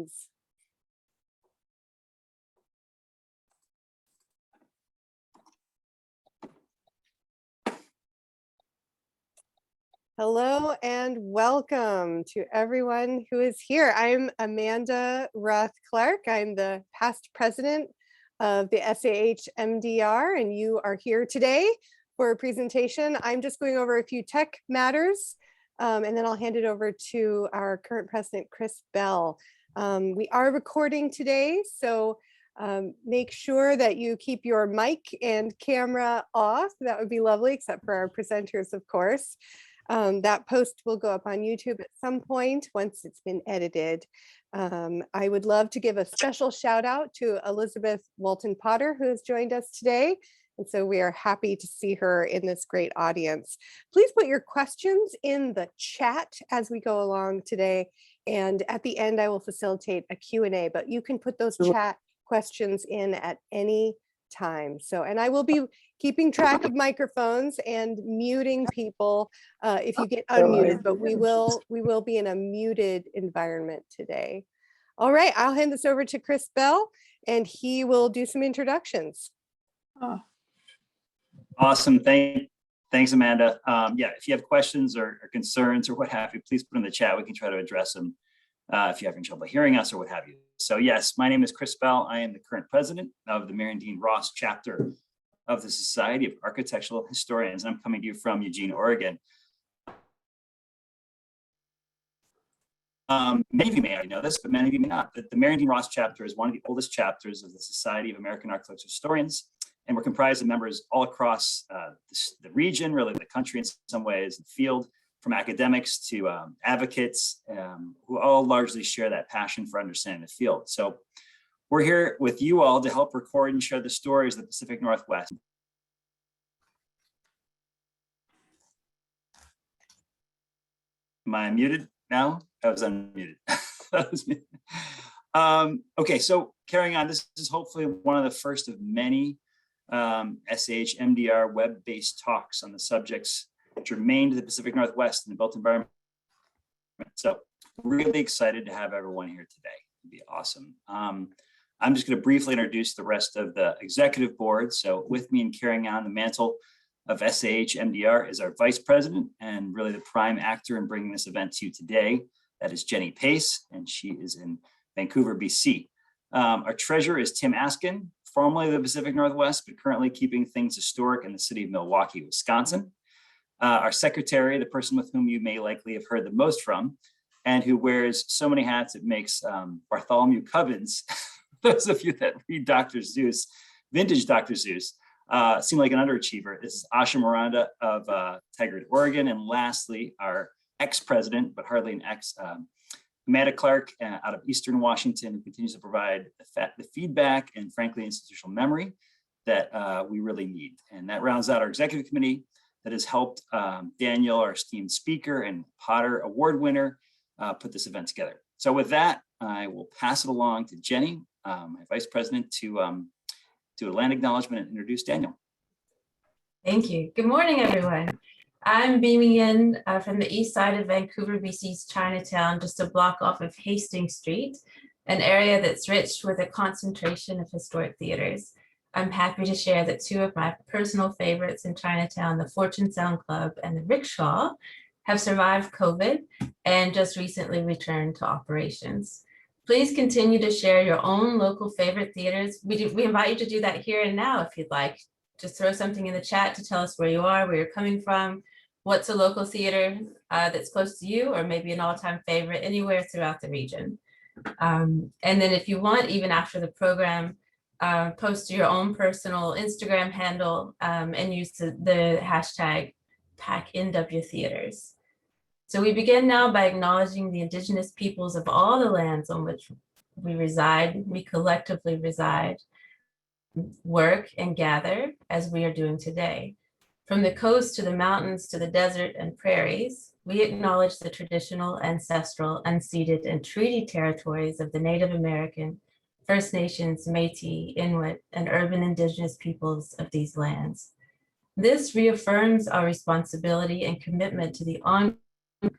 begins. Hello and welcome to everyone who is here. I'm Amanda Roth-Clark. I'm the past president of the SAH MDR, and you are here today for a presentation. I'm just going over a few tech matters, and then I'll hand it over to our current president, Chris Bell. We are recording today, so make sure that you keep your mic and camera off. That would be lovely, except for our presenters, of course. That post will go up on YouTube at some point once it's been edited. I would love to give a special shout out to Elizabeth Walton Potter, who has joined us today. And so we are happy to see her in this great audience. Please put your questions in the chat as we go along today. And at the end, I will facilitate a Q&A, but you can put those chat questions in at any time. So, and I will be keeping track of microphones and muting people if you get unmuted, but we will be in a muted environment today. All right, I'll hand this over to Chris Bell and he will do some introductions. Awesome, thanks Amanda. Yeah, if you have questions or concerns or what have you, please put in the chat. We can try to address them if you're having trouble hearing us or what have you. So yes, my name is Chris Bell. I am the current president of the Marion Dean Ross chapter of the Society of Architectural Historians. I'm coming to you from Eugenia, Oregon. Many of you may already know this, but many of you may not. The Marion Dean Ross chapter is one of the oldest chapters of the Society of American Architectural Historians, and we're comprised of members all across the region, really the country in some ways, the field, from academics to advocates who all largely share that passion for understanding the field. So we're here with you all to help record and share the stories of the Pacific Northwest. Am I muted now? I was unmuted. Okay, so carrying on, this is hopefully one of the first of many SAH MDR web-based talks on the subjects germane to the Pacific Northwest and the built environment. So really excited to have everyone here today. It'd be awesome. I'm just going to briefly introduce the rest of the executive board. So with me and carrying on the mantle of SAH MDR is our vice president and really the prime actor in bringing this event to you today. That is Jenny Pace, and she is in Vancouver, BC. Our treasurer is Tim Askin, formerly of the Pacific Northwest, but currently keeping things historic in the city of Milwaukee, Wisconsin. Our secretary, the person with whom you may likely have heard the most from, and who wears so many hats it makes Bartholomew Cubbins, those of you that read Dr. Seuss, vintage Dr. Seuss, seem like an underachiever. This is Asha Miranda of Tigard, Oregon. And lastly, our ex-president, but hardly an ex, Amanda Clark out of Eastern Washington, who continues to provide the feedback and frankly, institutional memory that we really need. And that rounds out our executive committee that has helped Daniel, our esteemed speaker and Potter Award winner, put this event together. So with that, I will pass it along to Jenny, my vice president, to do a land acknowledgement and introduce Daniel. Thank you. Good morning, everyone. I'm beaming in from the east side of Vancouver, BC's Chinatown, just a block off of Hastings Street, an area that's rich with a concentration of historic theaters. I'm happy to share that two of my personal favorites in Chinatown, the Fortune Sound Club and the Rickshaw, have survived COVID and just recently returned to operations. Please continue to share your own local favorite theaters. We invite you to do that here and now if you'd like. Just throw something in the chat to tell us where you are, where you're coming from, what's a local theater that's close to you, or maybe an all-time favorite anywhere throughout the region. And then if you want, even after the program, post your own personal Instagram handle and use the hashtag PackNWTheaters. So we begin now by acknowledging the indigenous peoples of all the lands on which we reside, we collectively reside, work and gather as we are doing today. From the coast to the mountains to the desert and prairies, we acknowledge the traditional, ancestral, unceded, and treaty territories of the Native American, First Nations, Métis, Inuit, and urban indigenous peoples of these lands. This reaffirms our responsibility and commitment to the ongoing,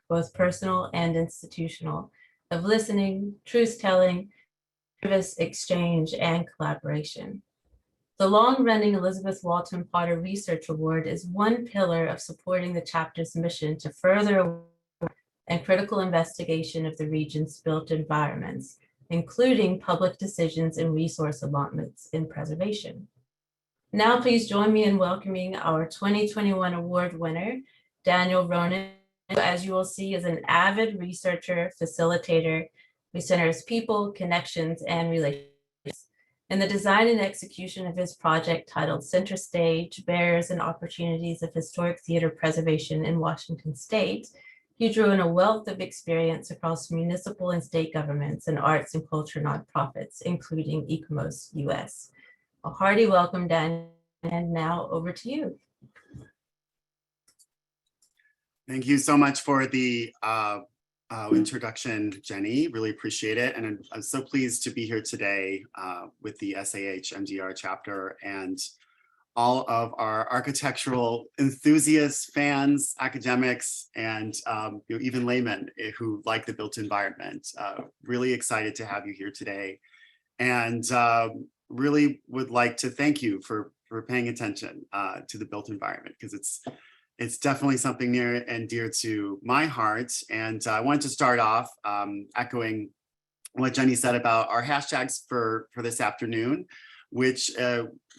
both personal and institutional, of listening, truth-telling, service exchange, and collaboration. The long-running Elizabeth Walton Potter Research Award is one pillar of supporting the chapter's mission to further and critical investigation of the region's built environments, including public decisions and resource allotments in preservation. Now, please join me in welcoming our 2021 award winner, Daniel Ronan, who, as you will see, is an avid researcher, facilitator who centers people, connections, and relationships. In the design and execution of his project titled Center Stage, Barriers and Opportunities of Historic Theater Preservation in Washington State, he drew in a wealth of experience across municipal and state governments and arts and culture nonprofits, including Ecomos US. A hearty welcome, Dan, and now over to you. Thank you so much for the introduction, Jenny. Really appreciate it. And I'm so pleased to be here today with the SAH MDR chapter and all of our architectural enthusiasts, fans, academics, and even laymen who like the built environment. Really excited to have you here today. And really would like to thank you for paying attention to the built environment, because it's definitely something near and dear to my heart. And I wanted to start off echoing what Jenny said about our hashtags for this afternoon, which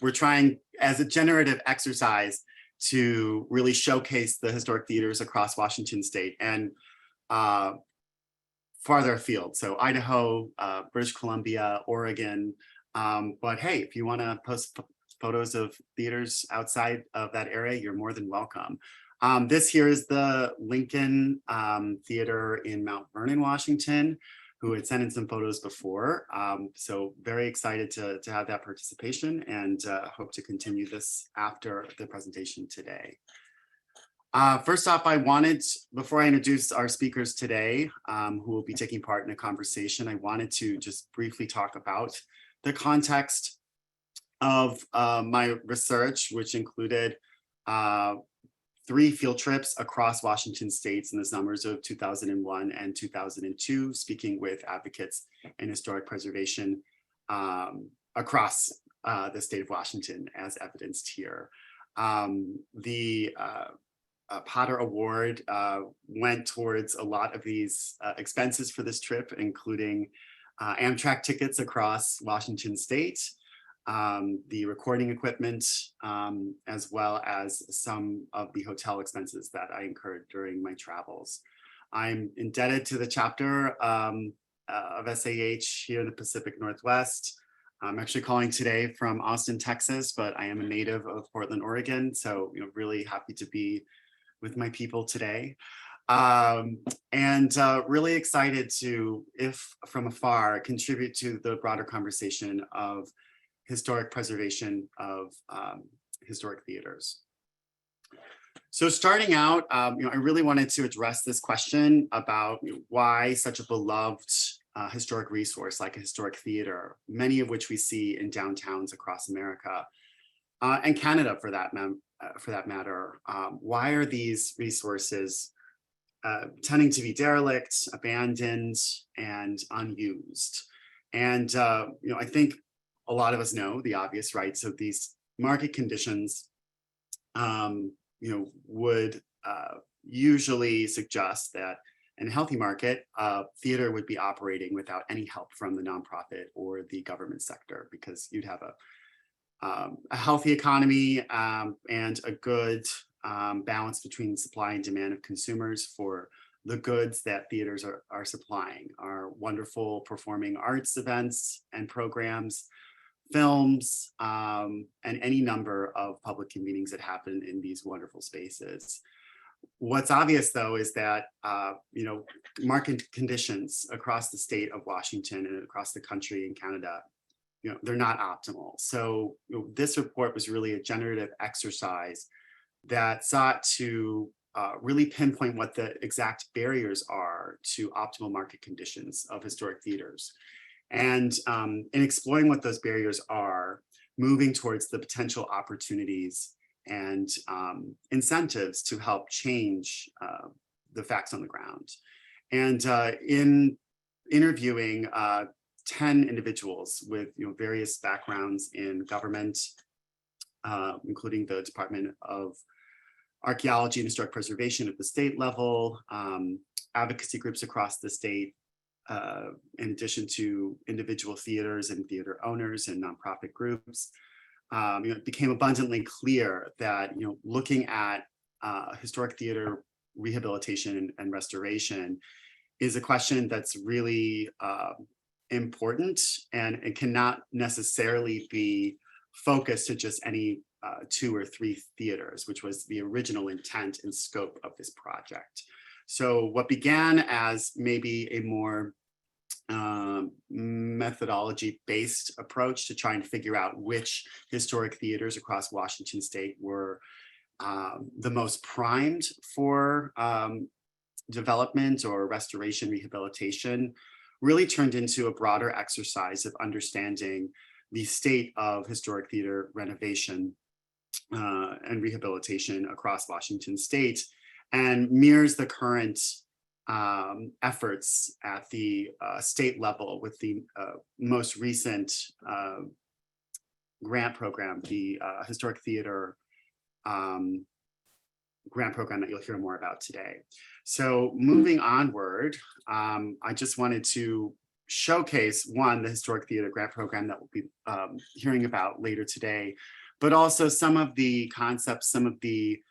we're trying as a generative exercise to really showcase the historic theaters across Washington State and farther afield. So Idaho, British Columbia, Oregon. But hey, if you want to post photos of theaters outside of that area, you're more than welcome. This here is the Lincoln Theater in Mount Vernon, Washington, who had sent in some photos before. So very excited to have that participation, and hope to continue this after the presentation today. First off, before I introduce our speakers today, who will be taking part in a conversation, I wanted to just briefly talk about the context of my research, which included 3 field trips across Washington State in the summers of 2001 and 2002, speaking with advocates in historic preservation across the state of Washington, as evidenced here. The Potter Award went towards a lot of these expenses for this trip, including Amtrak tickets across Washington State, the recording equipment, as well as some of the hotel expenses that I incurred during my travels. I'm indebted to the chapter of SAH here in the Pacific Northwest. I'm actually calling today from Austin, Texas, but I am a native of Portland, Oregon. So, really happy to be with my people today. And really excited to, if from afar, contribute to the broader conversation of historic preservation of historic theaters. So starting out, I really wanted to address this question about why such a beloved historic resource like a historic theater, many of which we see in downtowns across America and Canada for that matter. Why are these resources tending to be derelict, abandoned, and unused? And I think a lot of us know the obvious, right? So these market conditions, would usually suggest that in a healthy market, theater would be operating without any help from the nonprofit or the government sector, because you'd have a healthy economy and a good balance between supply and demand of consumers for the goods that theaters are supplying, our wonderful performing arts events and programs, films, and any number of public convenings that happen in these wonderful spaces. What's obvious, though, is that market conditions across the state of Washington and across the country and Canada, they're not optimal. So this report was really a generative exercise that sought to really pinpoint what the exact barriers are to optimal market conditions of historic theaters. And in exploring what those barriers are, moving towards the potential opportunities and incentives to help change the facts on the ground. And in interviewing 10 individuals with various backgrounds in government, including the Department of Archaeology and Historic Preservation at the state level, advocacy groups across the state, in addition to individual theaters and theater owners and nonprofit groups. It became abundantly clear that looking at historic theater rehabilitation and restoration is a question that's really important, and it cannot necessarily be focused to just any 2 or 3 theaters, which was the original intent and scope of this project. So what began as maybe a more methodology-based approach to trying to figure out which historic theaters across Washington state were the most primed for development or restoration rehabilitation really turned into a broader exercise of understanding the state of historic theater renovation and rehabilitation across Washington state, and mirrors the current efforts at the state level with the most recent grant program, the Historic Theater grant program that you'll hear more about today. So moving onward, I just wanted to showcase the Historic Theater grant program that we'll be hearing about later today, but also some of the concepts, some of the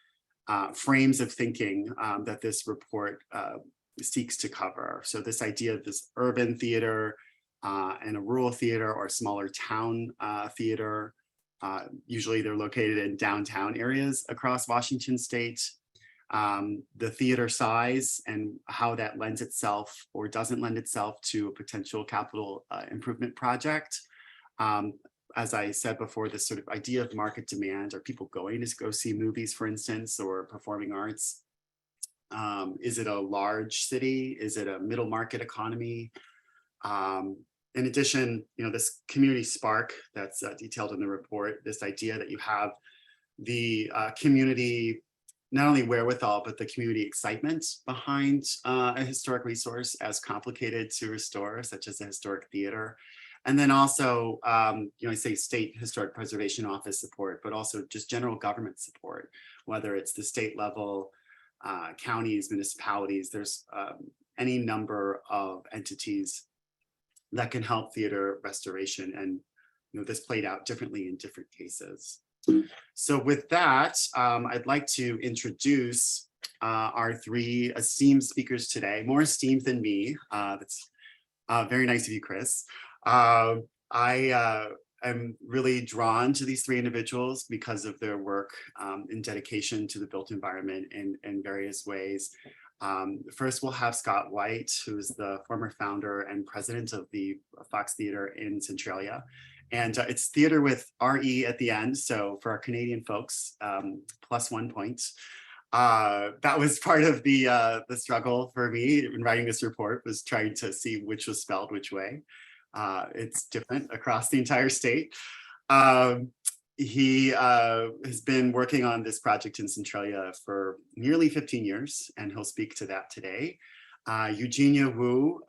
frames of thinking that this report seeks to cover. So this idea of this urban theater and a rural theater or smaller town theater. Usually they're located in downtown areas across Washington state. The theater size and how that lends itself or doesn't lend itself to a potential capital improvement project. As I said before, this sort of idea of market demand, are people going to go see movies, for instance, or performing arts? Is it a large city? Is it a middle market economy? In addition, this community spark that's detailed in the report, this idea that you have the community, not only wherewithal, but the community excitement behind a historic resource as complicated to restore, such as a historic theater. And then also, I say state historic preservation office support, but also just general government support, whether it's the state level, counties, municipalities, there's any number of entities that can help theater restoration. And this played out differently in different cases. So with that, I'd like to introduce our 3 esteemed speakers today, more esteemed than me. That's very nice of you, Chris. I am really drawn to these 3 individuals because of their work and dedication to the built environment in various ways. First, we'll have Scott White, who is the former founder and president of the Fox Theater in Centralia. And it's theater with RE at the end. So for our Canadian folks, +1 point. That was part of the struggle for me in writing this report, was trying to see which was spelled which way. It's different across the entire state. He has been working on this project in Centralia for nearly 15 years, and he'll speak to that today. Eugenia Wu,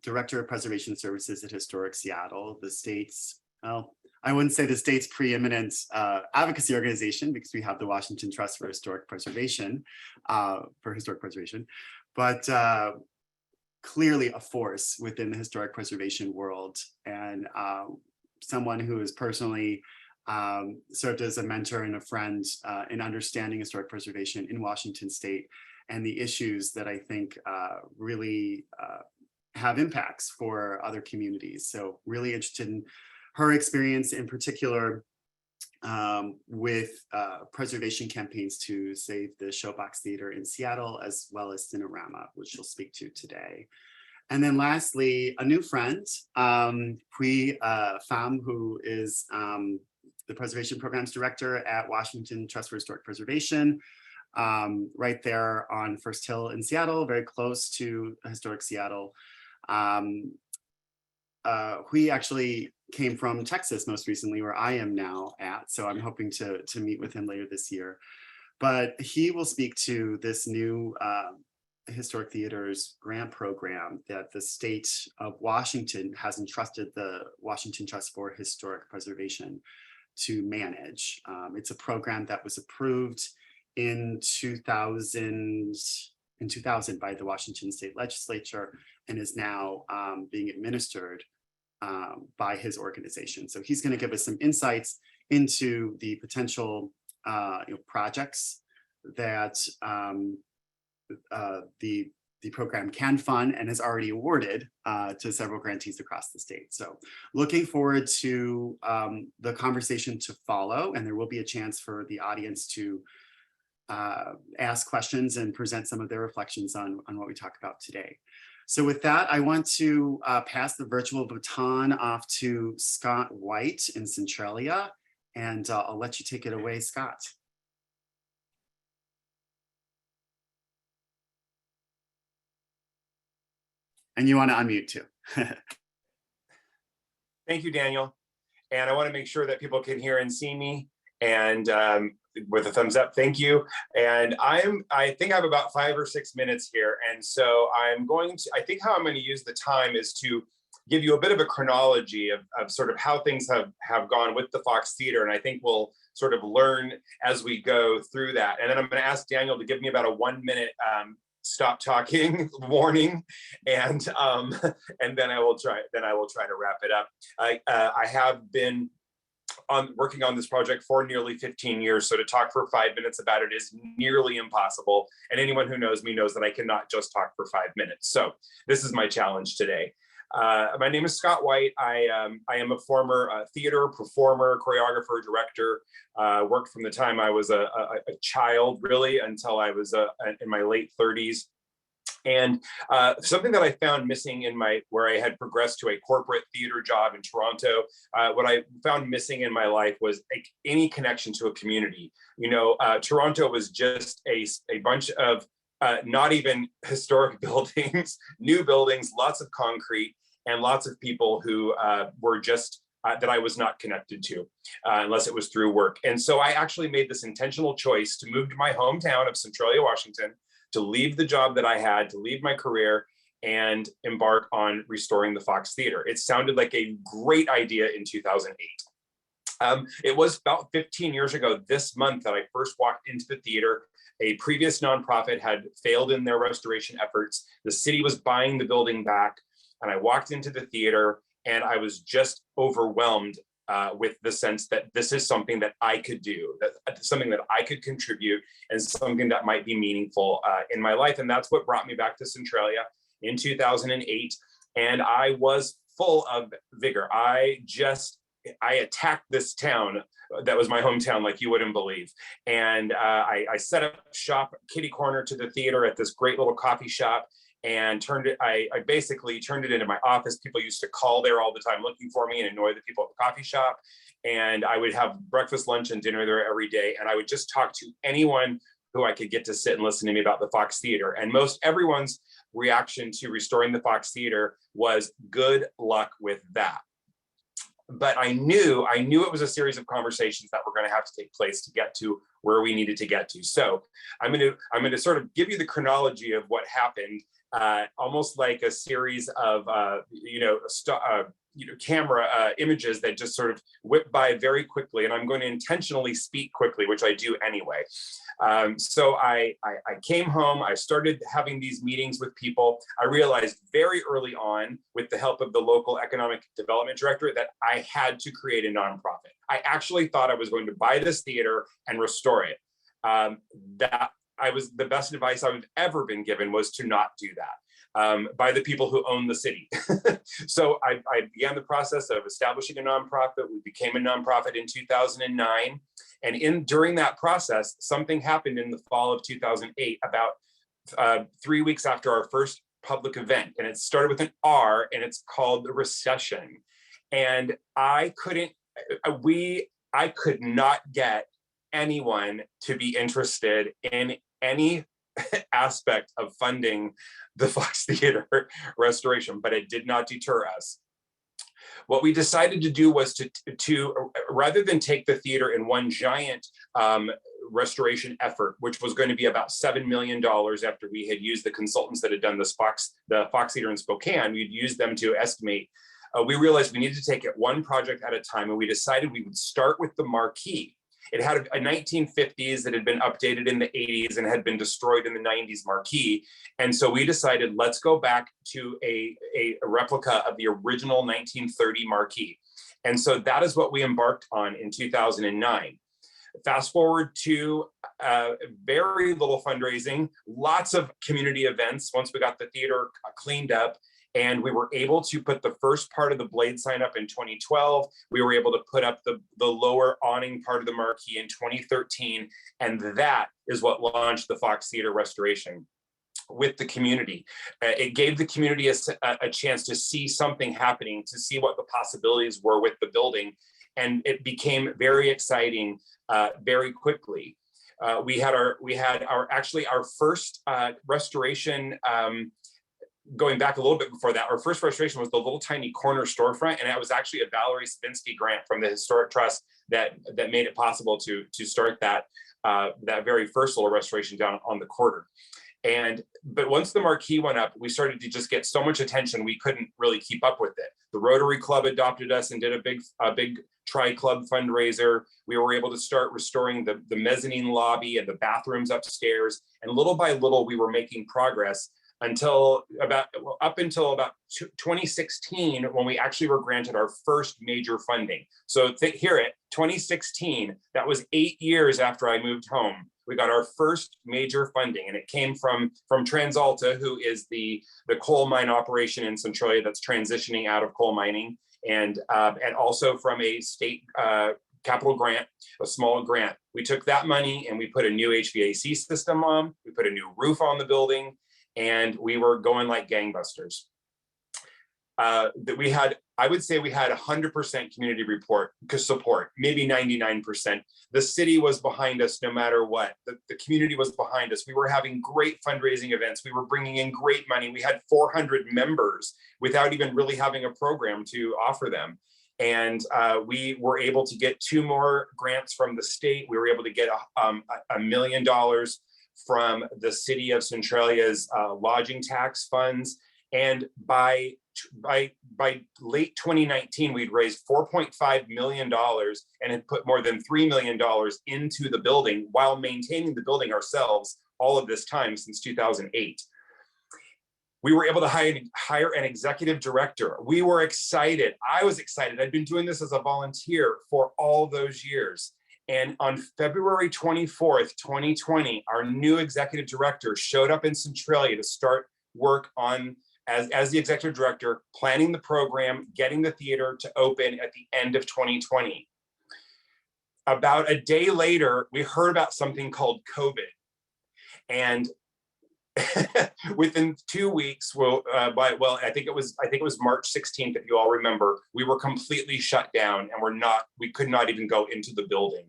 Director of Preservation Services at Historic Seattle, the state's, well, I wouldn't say the state's preeminent advocacy organization, because we have the Washington Trust for Historic Preservation, but clearly a force within the historic preservation world, and someone who has personally served as a mentor and a friend in understanding historic preservation in Washington state and the issues that I think really have impacts for other communities. So really interested in her experience in particular with preservation campaigns to save the Showbox Theater in Seattle, as well as Cinerama, which she'll speak to today. And then lastly, a new friend, Pham, who is the Preservation Programs Director at Washington Trust for Historic Preservation, right there on First Hill in Seattle, very close to historic Seattle. We actually came from Texas most recently, where I am now at, so I'm hoping to meet with him later this year. But he will speak to this new Historic Theaters grant program that the state of Washington has entrusted the Washington Trust for Historic Preservation to manage. It's a program that was approved in 2000 by the Washington State Legislature and is now being administered by his organization. So he's going to give us some insights into the potential projects that the program can fund and has already awarded to several grantees across the state. So looking forward to the conversation to follow, and there will be a chance for the audience to ask questions and present some of their reflections on what we talk about today. So with that, I want to pass the virtual baton off to Scott White in Centralia, and I'll let you take it away, Scott. And you want to unmute too. Thank you, Daniel. And I want to make sure that people can hear and see me. And with a thumbs up, thank you. And I think I have about 5 or 6 minutes here. And so I think how I'm going to use the time is to give you a bit of a chronology of sort of how things have gone with the Fox Theater. And I think we'll sort of learn as we go through that. And then I'm going to ask Daniel to give me about a 1-minute stop talking warning, and then I will try to wrap it up. I have been working on this project for nearly 15 years, so to talk for 5 minutes about it is nearly impossible. And anyone who knows me knows that I cannot just talk for 5 minutes. So this is my challenge today. My name is Scott White. I am a former theater performer, choreographer, director. Worked from the time I was a child, really, until I was in my late 30s. And something that I found missing where I had progressed to a corporate theater job in Toronto, what I found missing in my life was any connection to a community. You know, Toronto was just a bunch of not even historic buildings, new buildings, lots of concrete, and lots of people who were just that I was not connected to unless it was through work. And so I actually made this intentional choice to move to my hometown of Centralia, Washington, to leave the job that I had, to leave my career, and embark on restoring the Fox Theater. It sounded like a great idea in 2008. It was about 15 years ago this month that I first walked into the theater. A previous nonprofit had failed in their restoration efforts. The city was buying the building back, and I walked into the theater and I was just overwhelmed with the sense that this is something that I could do, that something that I could contribute, and something that might be meaningful in my life. And that's what brought me back to Centralia in 2008. And I was full of vigor. I attacked this town that was my hometown like you wouldn't believe. And I set up shop kitty corner to the theater at this great little coffee shop, and I basically turned it into my office. People used to call there all the time looking for me and annoy the people at the coffee shop. And I would have breakfast, lunch, and dinner there every day. And I would just talk to anyone who I could get to sit and listen to me about the Fox Theater. And most everyone's reaction to restoring the Fox Theater was good luck with that. But I knew it was a series of conversations that were going to have to take place to get to where we needed to get to. So I'm going to sort of give you the chronology of what happened, almost like a series of camera images that just sort of whip by very quickly. And I'm going to intentionally speak quickly, which I do anyway. So I came home, I started having these meetings with people. I realized very early on, with the help of the local economic development director, that I had to create a nonprofit. I actually thought I was going to buy this theater and restore it. The best advice I've ever been given was to not do that. By the people who own the city. So I began the process of establishing a nonprofit. We became a nonprofit in 2009. And during that process, something happened in the fall of 2008, about 3 weeks after our first public event. And it started with an R, and it's called the Recession. And I could not get anyone to be interested in any aspect of funding the Fox Theater restoration, but it did not deter us. What we decided to do was to rather than take the theater in one giant restoration effort, which was going to be about $7 million after we had used the consultants that had done the Fox Theater in Spokane. We'd used them to estimate. We realized we needed to take it one project at a time, and we decided we would start with the marquee. It had a 1950s that had been updated in the 80s and had been destroyed in the 90s marquee. And so we decided, let's go back to a replica of the original 1930 marquee. And so that is what we embarked on in 2009. Fast forward to very little fundraising, lots of community events once we got the theater cleaned up. And we were able to put the first part of the blade sign up in 2012. We were able to put up the lower awning part of the marquee in 2013. And that is what launched the Fox Theater restoration with the community. It gave the community a chance to see something happening, to see what the possibilities were with the building. And it became very exciting very quickly. We had our first restoration. Going back a little bit before that, our first restoration was the little tiny corner storefront, and it was actually a Valerie Savinsky grant from the Historic Trust that made it possible to start that very first little restoration down on the quarter. But once the marquee went up, we started to just get so much attention we couldn't really keep up with it. The Rotary Club adopted us and did a big tri-club fundraiser. We were able to start restoring the mezzanine lobby and the bathrooms upstairs, and little by little we were making progress up until about 2016, when we actually were granted our first major funding. So hear it, 2016, that was 8 years after I moved home. We got our first major funding, and it came from TransAlta, who is the coal mine operation in Centralia that's transitioning out of coal mining, and also from a state capital grant, a small grant. We took that money and we put a new HVAC system on, we put a new roof on the building, and we were going like gangbusters. I would say we had 100% community support, maybe 99%. The city was behind us no matter what. The community was behind us. We were having great fundraising events. We were bringing in great money. We had 400 members without even really having a program to offer them. And we were able to get 2 more grants from the state. We were able to get $1 million from the city of Centralia's lodging tax funds. And by late 2019, we'd raised $4.5 million and had put more than $3 million into the building while maintaining the building ourselves all of this time since 2008. We were able to hire an executive director. We were excited. I was excited. I'd been doing this as a volunteer for all those years. And on February 24th, 2020, our new executive director showed up in Centralia to start work on, as the executive director, planning the program, getting the theater to open at the end of 2020. About a day later, we heard about something called COVID. And within 2 weeks, I think it was March 16th, if you all remember, we were completely shut down and we could not even go into the building.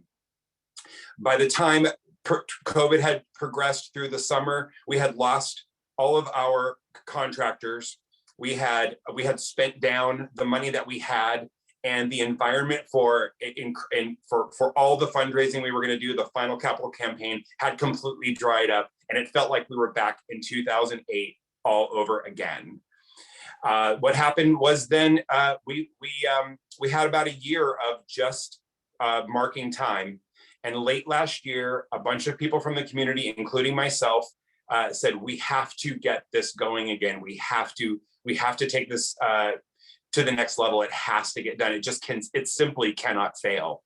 By the time COVID had progressed through the summer, we had lost all of our contractors. We had spent down the money that we had, and the environment for all the fundraising we were going to do, the final capital campaign, had completely dried up, and it felt like we were back in 2008 all over again. What happened was then we had about a year of just marking time, and late last year, a bunch of people from the community, including myself, said we have to get this going again. We have to take this to the next level. It has to get done. It simply cannot fail.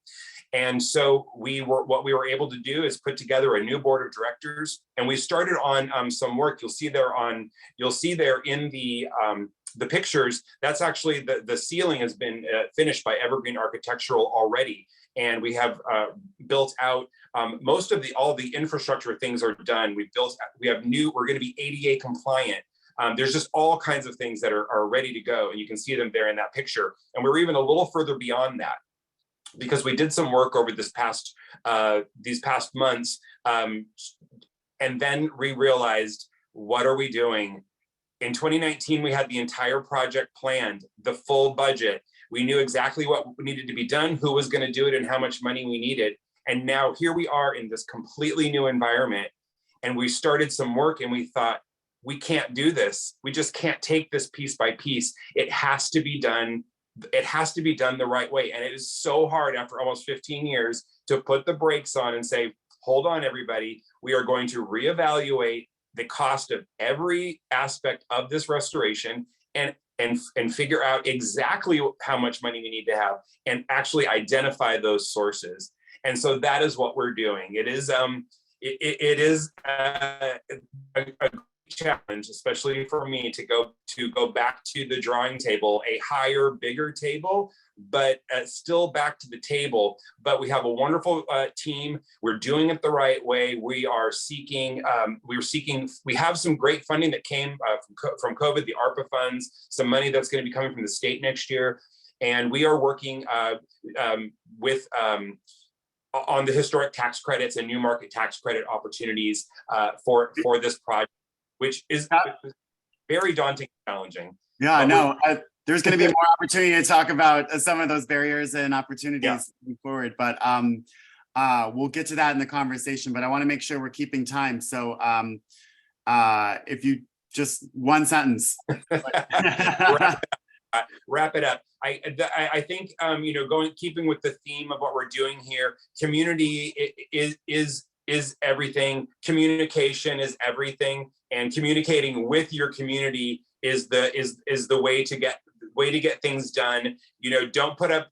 And so what we were able to do is put together a new board of directors, and we started on some work. You'll see there in the pictures, that's actually the ceiling has been finished by Evergreen Architectural already. And we have built out most of all the infrastructure things are done. We're going to be ADA compliant. There's just all kinds of things that are ready to go, and you can see them there in that picture. And we're even a little further beyond that, because we did some work over these past months, and then we realized, what are we doing? In 2019, we had the entire project planned, the full budget. We knew exactly what needed to be done, who was going to do it, and how much money we needed. And now here we are in this completely new environment. And we started some work and we thought, we can't do this. We just can't take this piece by piece. It has to be done. It has to be done the right way. And it is so hard after almost 15 years to put the brakes on and say, hold on, everybody. We are going to reevaluate the cost of every aspect of this restoration and figure out exactly how much money we need to have and actually identify those sources. And so that is what we're doing. It is a challenge, especially for me, to go back to the drawing table, a higher, bigger table, but still back to the table. But we have a wonderful team. We're doing it the right way. We are seeking. We have some great funding that came from COVID, the ARPA funds, some money that's going to be coming from the state next year, and we are working with. On the historic tax credits and new market tax credit opportunities for this project, which is very daunting and challenging. Yeah, no, there's going to be more opportunity to talk about some of those barriers and opportunities moving forward, but we'll get to that in the conversation, but I want to make sure we're keeping time. So if you just one sentence. Wrap it up. I think keeping with the theme of what we're doing here, community is everything. Communication is everything, and communicating with your community is the way to get things done. Don't put up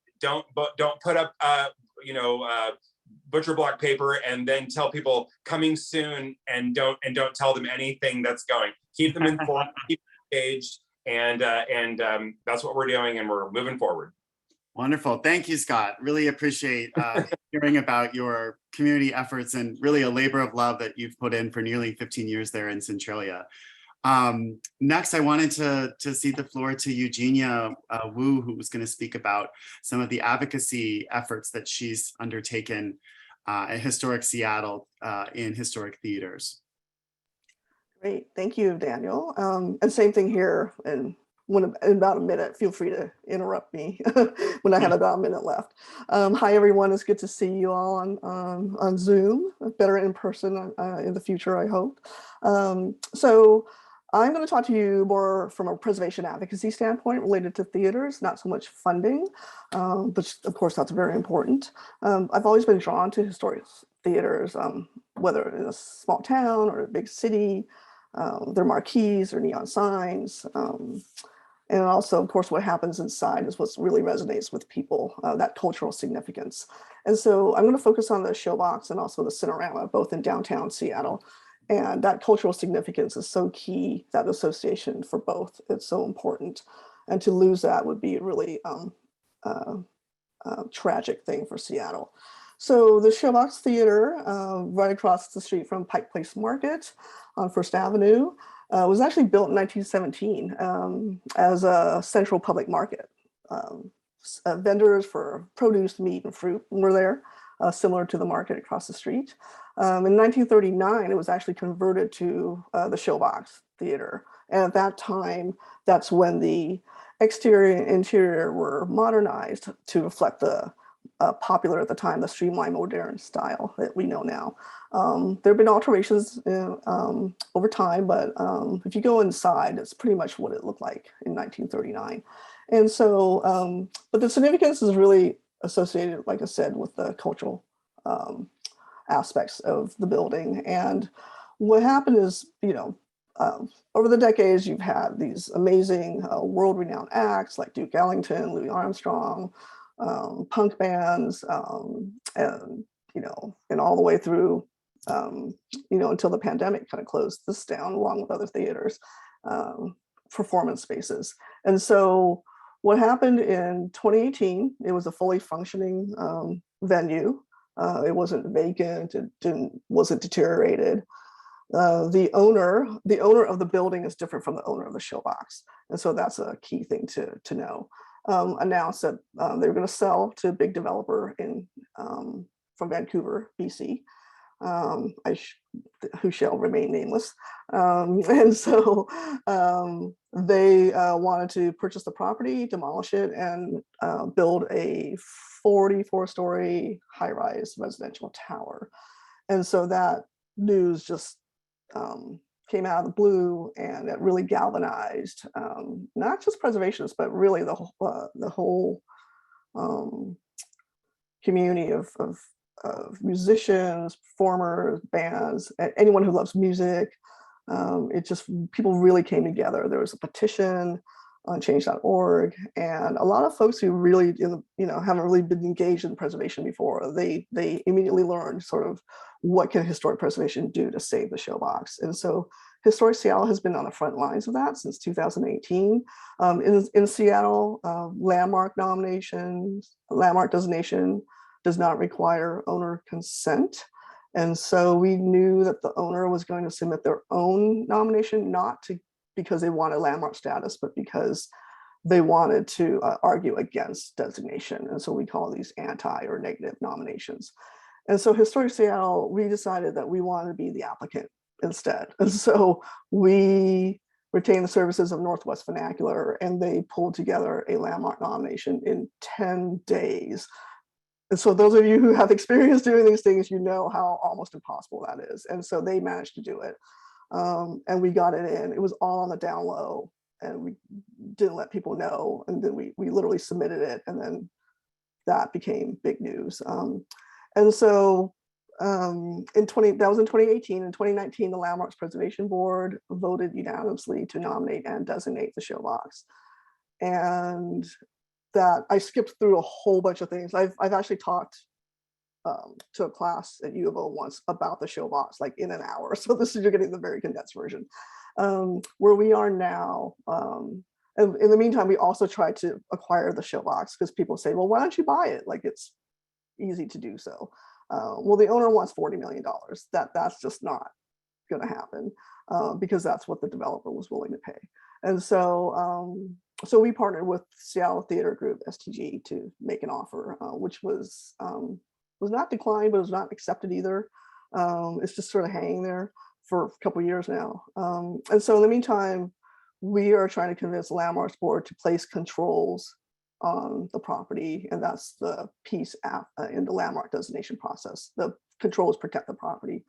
butcher block paper and then tell people coming soon and don't tell them anything that's going. Keep them informed, keep them engaged. And that's what we're doing, and we're moving forward. Wonderful. Thank you, Scott. Really appreciate hearing about your community efforts and really a labor of love that you've put in for nearly 15 years there in Centralia. Next, I wanted to cede the floor to Eugenia Wu, who was going to speak about some of the advocacy efforts that she's undertaken at Historic Seattle in historic theaters. Great, thank you, Daniel. And same thing here. And in about a minute, feel free to interrupt me when I have about a minute left. Hi, everyone. It's good to see you all on Zoom, better in person in the future, I hope. So I'm going to talk to you more from a preservation advocacy standpoint related to theaters, not so much funding, but of course, that's very important. I've always been drawn to historic theaters, whether in a small town or a big city. Their marquees or neon signs. And also, of course, what happens inside is what really resonates with people, that cultural significance. And so I'm going to focus on the showbox and also the Cinerama, both in downtown Seattle. And that cultural significance is so key, that association for both. It's so important. And to lose that would be a really tragic thing for Seattle. So the Showbox Theater, right across the street from Pike Place Market on First Avenue, was actually built in 1917 as a central public market. Vendors for produce, meat, and fruit were there, similar to the market across the street. In 1939, it was actually converted to the Showbox Theater. And at that time, that's when the exterior and interior were modernized to reflect the popular at the time, the streamlined modern style that we know now. There have been alterations over time, but if you go inside, it's pretty much what it looked like in 1939. And so, but the significance is really associated, like I said, with the cultural aspects of the building. And what happened is, over the decades, you've had these amazing world-renowned acts like Duke Ellington, Louis Armstrong, punk bands, and all the way through, until the pandemic kind of closed this down, along with other theaters, performance spaces. And so what happened in 2018, it was a fully functioning venue. It wasn't vacant, it wasn't deteriorated. The owner of the building is different from the owner of the Showbox. And so that's a key thing to know. Announced that they were going to sell to a big developer from Vancouver, BC. who shall remain nameless. And so they wanted to purchase the property, demolish it, and build a 44-story high-rise residential tower. And so that news just came out of the blue, and it really galvanized not just preservationists, but really the whole community of musicians, performers, bands, anyone who loves music. It just, people really came together. There was a petition on change.org, and a lot of folks who really, haven't really been engaged in preservation before, they immediately learned sort of what can historic preservation do to save the showbox. And so Historic Seattle has been on the front lines of that since 2018. In Seattle, landmark designation does not require owner consent. And so we knew that the owner was going to submit their own nomination, because they wanted landmark status, but because they wanted to argue against designation. And so we call these anti or negative nominations. And so Historic Seattle, we decided that we wanted to be the applicant instead. And so we retained the services of Northwest Vernacular, and they pulled together a landmark nomination in 10 days. And so those of you who have experience doing these things, you know how almost impossible that is. And so they managed to do it. And we got it in. It was all on the down low, and we didn't let people know. And then we literally submitted it, and then that became big news. And so that was in 2018. In 2019, the Landmarks Preservation Board voted unanimously to nominate and designate the showbox. And that, I skipped through a whole bunch of things. I've actually talked to a class at U of O once about the showbox, like in an hour. So you're getting the very condensed version. Where we are now, and in the meantime, we also tried to acquire the showbox, because people say, well, why don't you buy it? Like, it's easy to do so. Well, the owner wants $40 million. That's just not going to happen, because that's what the developer was willing to pay. And so we partnered with Seattle Theater Group, STG, to make an offer, which was not declined, but it was not accepted either. It's just sort of hanging there for a couple of years now. And so in the meantime, we are trying to convince the Landmarks Board to place controls on the property, and that's the piece in the landmark designation process. The controls protect the property,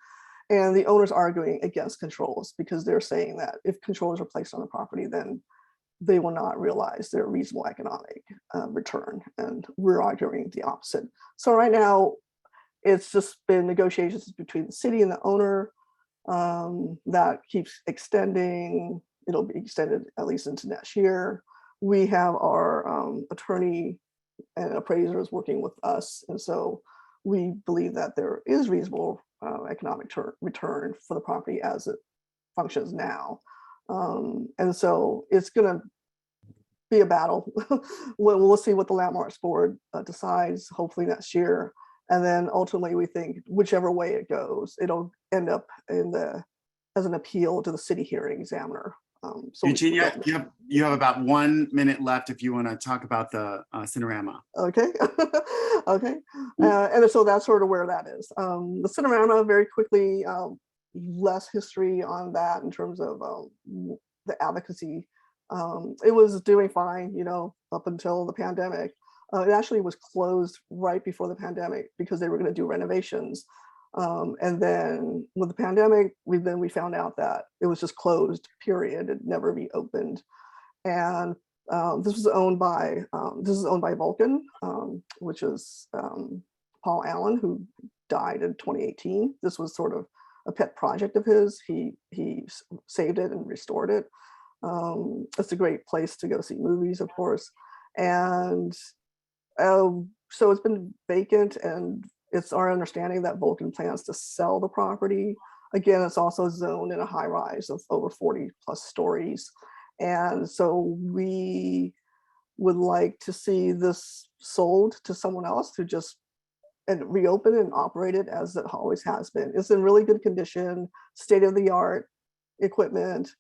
and the owners arguing against controls, because they're saying that if controls are placed on the property, then they will not realize their reasonable economic return. And we're arguing the opposite. So right now, it's just been negotiations between the city and the owner that keeps extending. It'll be extended at least into next year. We have our attorney and appraisers working with us. And so we believe that there is reasonable economic return for the property as it functions now. And so it's going to be a battle. We'll see what the Landmarks Board decides, hopefully next year. And then ultimately, we think whichever way it goes, it'll end up as an appeal to the city hearing examiner. Eugenia, you have about 1 minute left if you want to talk about the Cinerama. Okay. Okay. And so that's sort of where that is. The Cinerama, very quickly, less history on that in terms of the advocacy. It was doing fine, up until the pandemic. It actually was closed right before the pandemic because they were going to do renovations. And then with the pandemic, we found out that it was just closed, period. It never reopened. And this is owned by Vulcan, which is Paul Allen, who died in 2018. This was sort of a pet project of his. He saved it and restored it. It's a great place to go see movies, of course. And so it's been vacant, and it's our understanding that Vulcan plans to sell the property. Again, it's also zoned in a high rise of over 40 plus stories. And so we would like to see this sold to someone else to just reopen and operate it as it always has been. It's in really good condition, state-of-the-art equipment.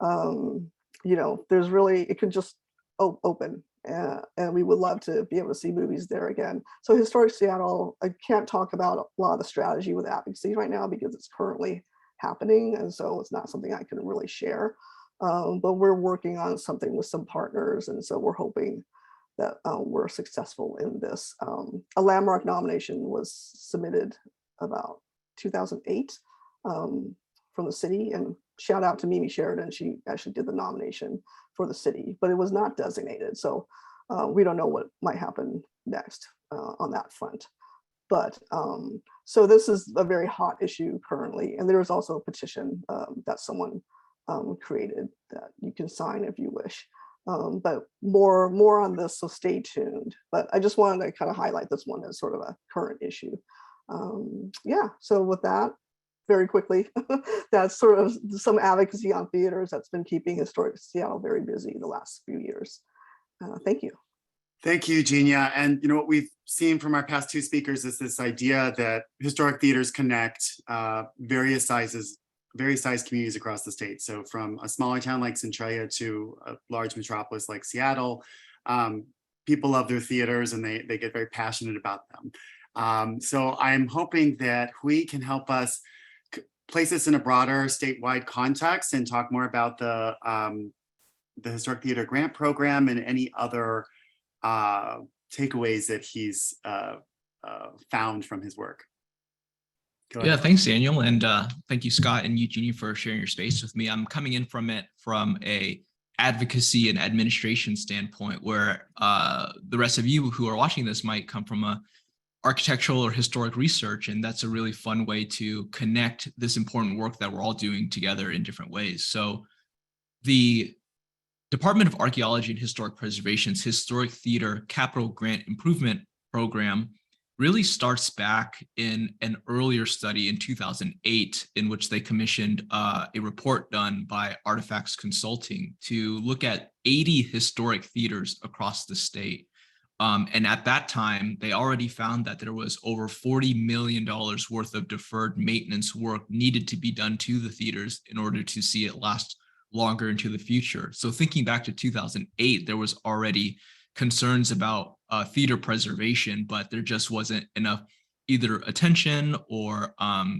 There's really, it can just open and we would love to be able to see movies there again. So Historic Seattle, I can't talk about a lot of the strategy with advocacy right now because it's currently happening, and so it's not something I can really share. But we're working on something with some partners, and so we're hoping that we're successful in this. A landmark nomination was submitted about 2008 from the city, and shout out to Mimi Sheridan. She actually did the nomination for the city, but it was not designated. So we don't know what might happen next on that front. But so this is a very hot issue currently. And there is also a petition that someone created that you can sign if you wish. But more on this, so stay tuned. But I just wanted to kind of highlight this one as sort of a current issue. Yeah, so with that, very quickly, that's sort of some advocacy on theaters that's been keeping Historic Seattle very busy the last few years. Thank you. Thank you, Eugenia. And you know what we've seen from our past two speakers is this idea that historic theaters connect various sized communities across the state. So from a smaller town like Centralia to a large metropolis like Seattle, people love their theaters and they get very passionate about them. So I'm hoping that we can help us place this in a broader statewide context and talk more about the Historic Theater Grant Program and any other takeaways that he's found from his work. Yeah, thanks, Daniel. And thank you, Scott and Eugenia, for sharing your space with me. I'm coming in from it from a advocacy and administration standpoint, where the rest of you who are watching this might come from a architectural or historic research. And that's a really fun way to connect this important work that we're all doing together in different ways. So the Department of Archaeology and Historic Preservation's Historic Theater Capital Grant Improvement Program really starts back in an earlier study in 2008, in which they commissioned a report done by Artifacts Consulting to look at 80 historic theaters across the state. And at that time, they already found that there was over $40 million worth of deferred maintenance work needed to be done to the theaters in order to see it last longer into the future. So thinking back to 2008, there was already concerns about theater preservation, but there just wasn't enough either attention or a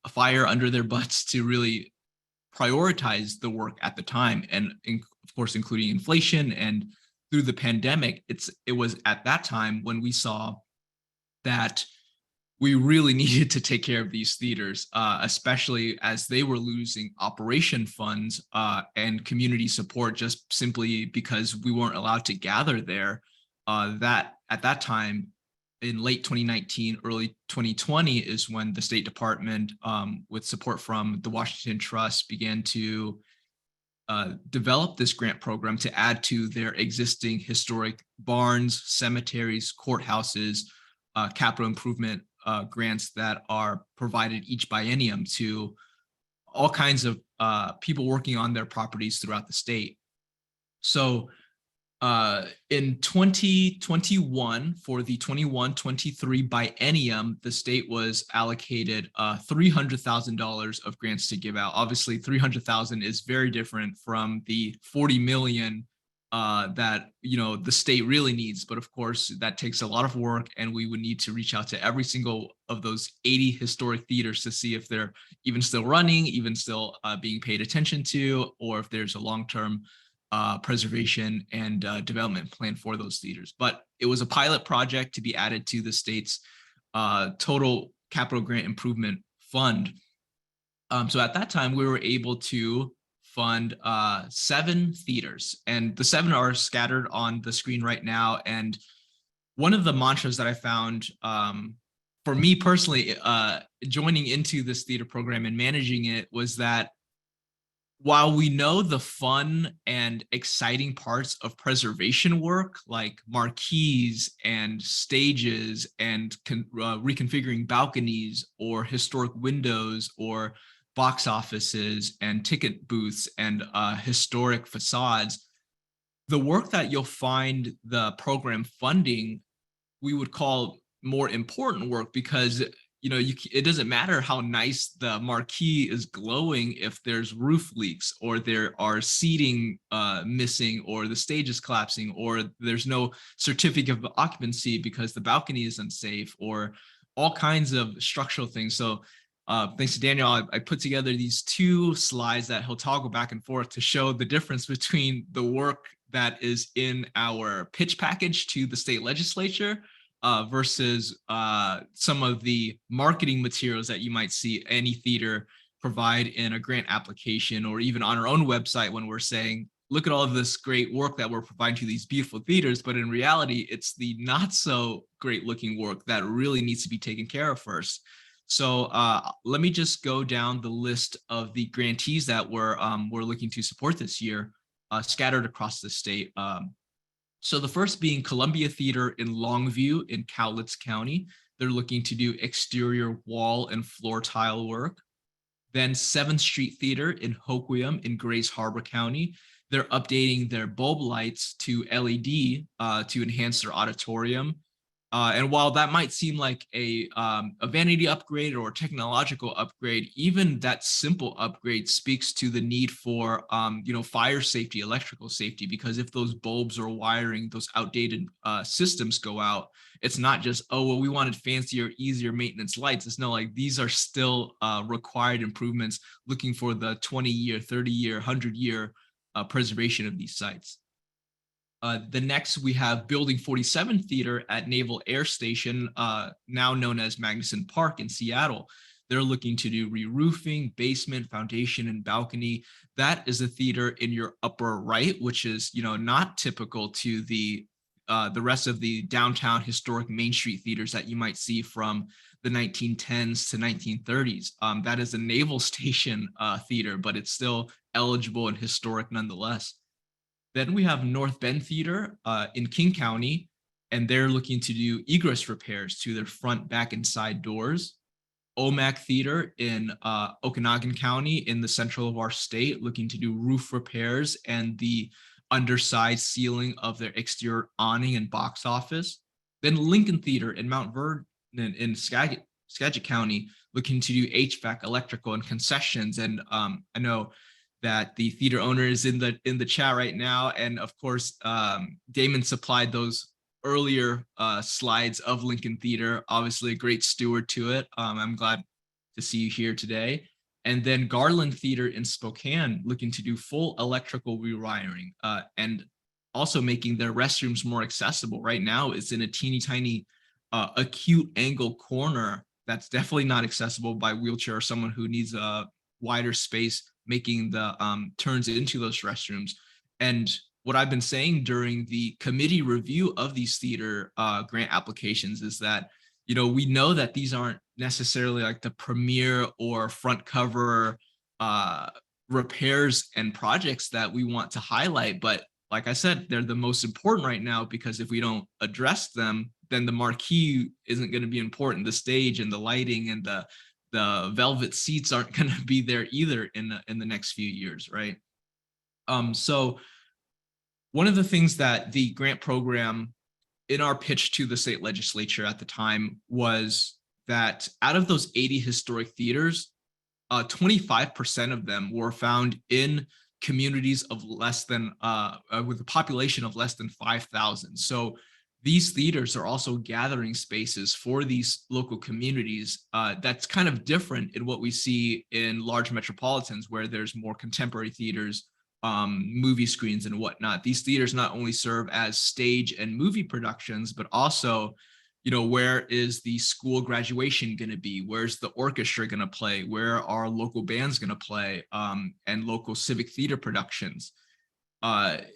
fire under their butts to really prioritize the work at the time. And of course, including inflation and through the pandemic, it was at that time when we saw that we really needed to take care of these theaters, especially as they were losing operation funds and community support just simply because we weren't allowed to gather there. That at that time, in late 2019, early 2020 is when the State Department, with support from the Washington Trust, began to develop this grant program to add to their existing historic barns, cemeteries, courthouses, capital improvement grants that are provided each biennium to all kinds of people working on their properties throughout the state. So in 2021, for the 21-23 biennium, the state was allocated $300,000 of grants to give out. Obviously, $300,000 is very different from the $40 million that the state really needs. But of course, that takes a lot of work, and we would need to reach out to every single of those 80 historic theaters to see if they're even still running, even still being paid attention to, or if there's a long-term preservation and development plan for those theaters. But it was a pilot project to be added to the state's total capital grant improvement fund. So at that time, we were able to fund 7 theaters, and the 7 are scattered on the screen right now. And one of the mantras that I found for me personally, joining into this theater program and managing it, was that while we know the fun and exciting parts of preservation work, like marquees and stages and reconfiguring balconies or historic windows or box offices and ticket booths and historic facades, the work that you'll find the program funding, we would call more important work, because it doesn't matter how nice the marquee is glowing if there's roof leaks, or there are seating missing, or the stage is collapsing, or there's no certificate of occupancy because the balcony is unsafe, or all kinds of structural things. So thanks to Daniel, I put together these 2 slides that he'll toggle back and forth to show the difference between the work that is in our pitch package to the state legislature versus some of the marketing materials that you might see any theater provide in a grant application, or even on our own website when we're saying, look at all of this great work that we're providing to these beautiful theaters. But in reality, it's the not so great looking work that really needs to be taken care of first. So let me just go down the list of the grantees that we're looking to support this year, scattered across the state. So the first being Columbia Theater in Longview in Cowlitz County. They're looking to do exterior wall and floor tile work. Then 7th Street Theater in Hoquiam in Grays Harbor County. They're updating their bulb lights to LED to enhance their auditorium. And while that might seem like a vanity upgrade or technological upgrade, even that simple upgrade speaks to the need for fire safety, electrical safety, because if those bulbs or wiring, those outdated systems go out, it's not just, oh, well, we wanted fancier, easier maintenance lights. It's no, like, these are still required improvements, looking for the 20-year, 30-year, 100-year preservation of these sites. The next, we have Building 47 Theater at Naval Air Station, now known as Magnuson Park in Seattle. They're looking to do re-roofing, basement, foundation, and balcony. That is a theater in your upper right, which is, not typical to the rest of the downtown historic Main Street theaters that you might see from the 1910s to 1930s. That is a naval station theater, but it's still eligible and historic nonetheless. Then we have North Bend Theater in King County, and they're looking to do egress repairs to their front, back, and side doors. OMAC Theater in Okanagan County in the central of our state, looking to do roof repairs and the underside ceiling of their exterior awning and box office. Then Lincoln Theater in Mount Vernon in Skagit County, looking to do HVAC, electrical, and concessions. And I know that the theater owner is in the chat right now, and of course, Damon supplied those earlier slides of Lincoln Theater. Obviously, a great steward to it. I'm glad to see you here today. And then Garland Theater in Spokane, looking to do full electrical rewiring and also making their restrooms more accessible. Right now, it's in a teeny tiny acute angle corner that's definitely not accessible by wheelchair or someone who needs a wider space, making the turns into those restrooms. And what I've been saying during the committee review of these theater grant applications is that, we know that these aren't necessarily like the premier or front cover repairs and projects that we want to highlight. But like I said, they're the most important right now, because if we don't address them, then the marquee isn't going to be important. The stage and the lighting and the velvet seats aren't going to be there either in the next few years, right? So one of the things that the grant program in our pitch to the state legislature at the time was that out of those 80 historic theaters, 25% of them were found in communities of less than, with a population of less than 5,000. So these theaters are also gathering spaces for these local communities. That's kind of different in what we see in large metropolitans, where there's more contemporary theaters, movie screens and whatnot. These theaters not only serve as stage and movie productions, but also, where is the school graduation going to be? Where's the orchestra going to play? Where are local bands going to play? And local civic theater productions.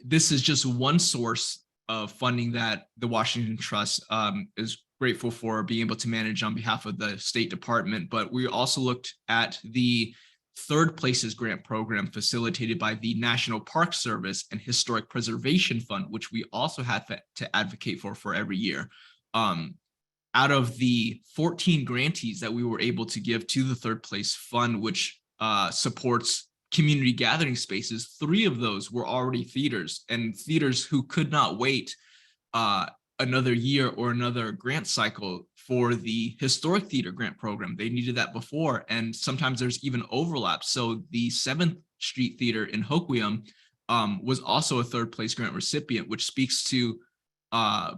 This is just one source of funding that the Washington Trust is grateful for being able to manage on behalf of the State Department. But we also looked at the Third Places Grant Program facilitated by the National Park Service and Historic Preservation Fund, which we also have to advocate for every year. Out of the 14 grantees that we were able to give to the Third Place Fund, which supports community gathering spaces, 3 of those were already theaters, and theaters who could not wait another year or another grant cycle for the historic theater grant program. They needed that before, and sometimes there's even overlap. So the 7th Street Theater in Hoquiam was also a 3rd place grant recipient, which speaks to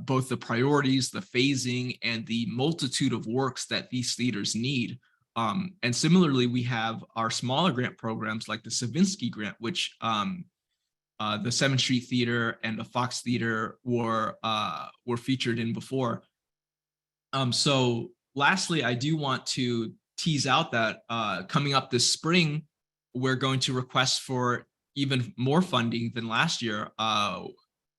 both the priorities, the phasing, and the multitude of works that these theaters need. And similarly, we have our smaller grant programs like the Savinsky grant, which the 7th Street Theater and the Fox Theater were featured in before. So lastly, I do want to tease out that coming up this spring, we're going to request for even more funding than last year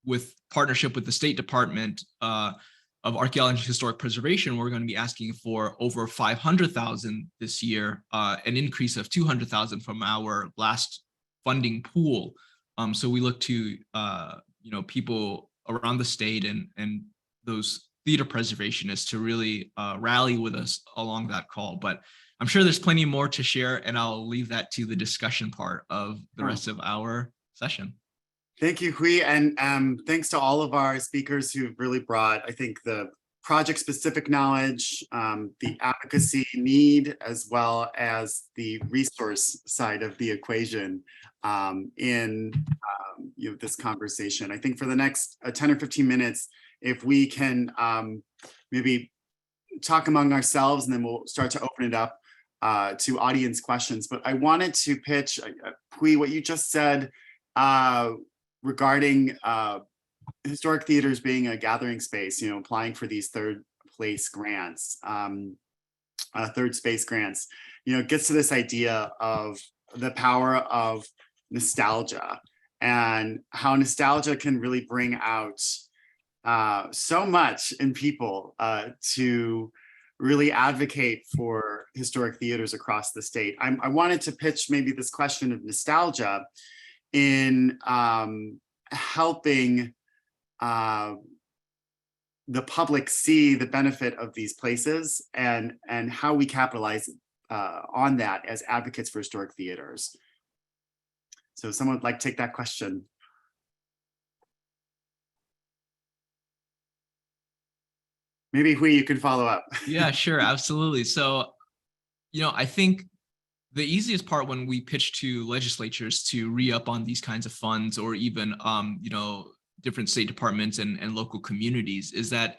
with partnership with the State Department of Archaeology and Historic Preservation. We're going to be asking for over 500,000 this year, an increase of 200,000 from our last funding pool. So we look to people around the state and those theater preservationists to really rally with us along that call. But I'm sure there's plenty more to share, and I'll leave that to the discussion part of the rest of our session. Thank you, Hui, and thanks to all of our speakers who've really brought, I think, the project-specific knowledge, the advocacy need, as well as the resource side of the equation in this conversation. I think for the next 10 or 15 minutes, if we can maybe talk among ourselves, and then we'll start to open it up to audience questions. But I wanted to pitch, Hui, what you just said regarding historic theaters being a gathering space, applying for these 3rd place grants, 3rd space grants, gets to this idea of the power of nostalgia and how nostalgia can really bring out so much in people to really advocate for historic theaters across the state. I wanted to pitch maybe this question of nostalgia in helping the public see the benefit of these places and how we capitalize on that as advocates for historic theaters. So someone would like to take that question. Maybe Hui, you can follow up. Yeah, sure, absolutely. So, I think the easiest part when we pitch to legislatures to re-up on these kinds of funds, or even different state departments and local communities, is that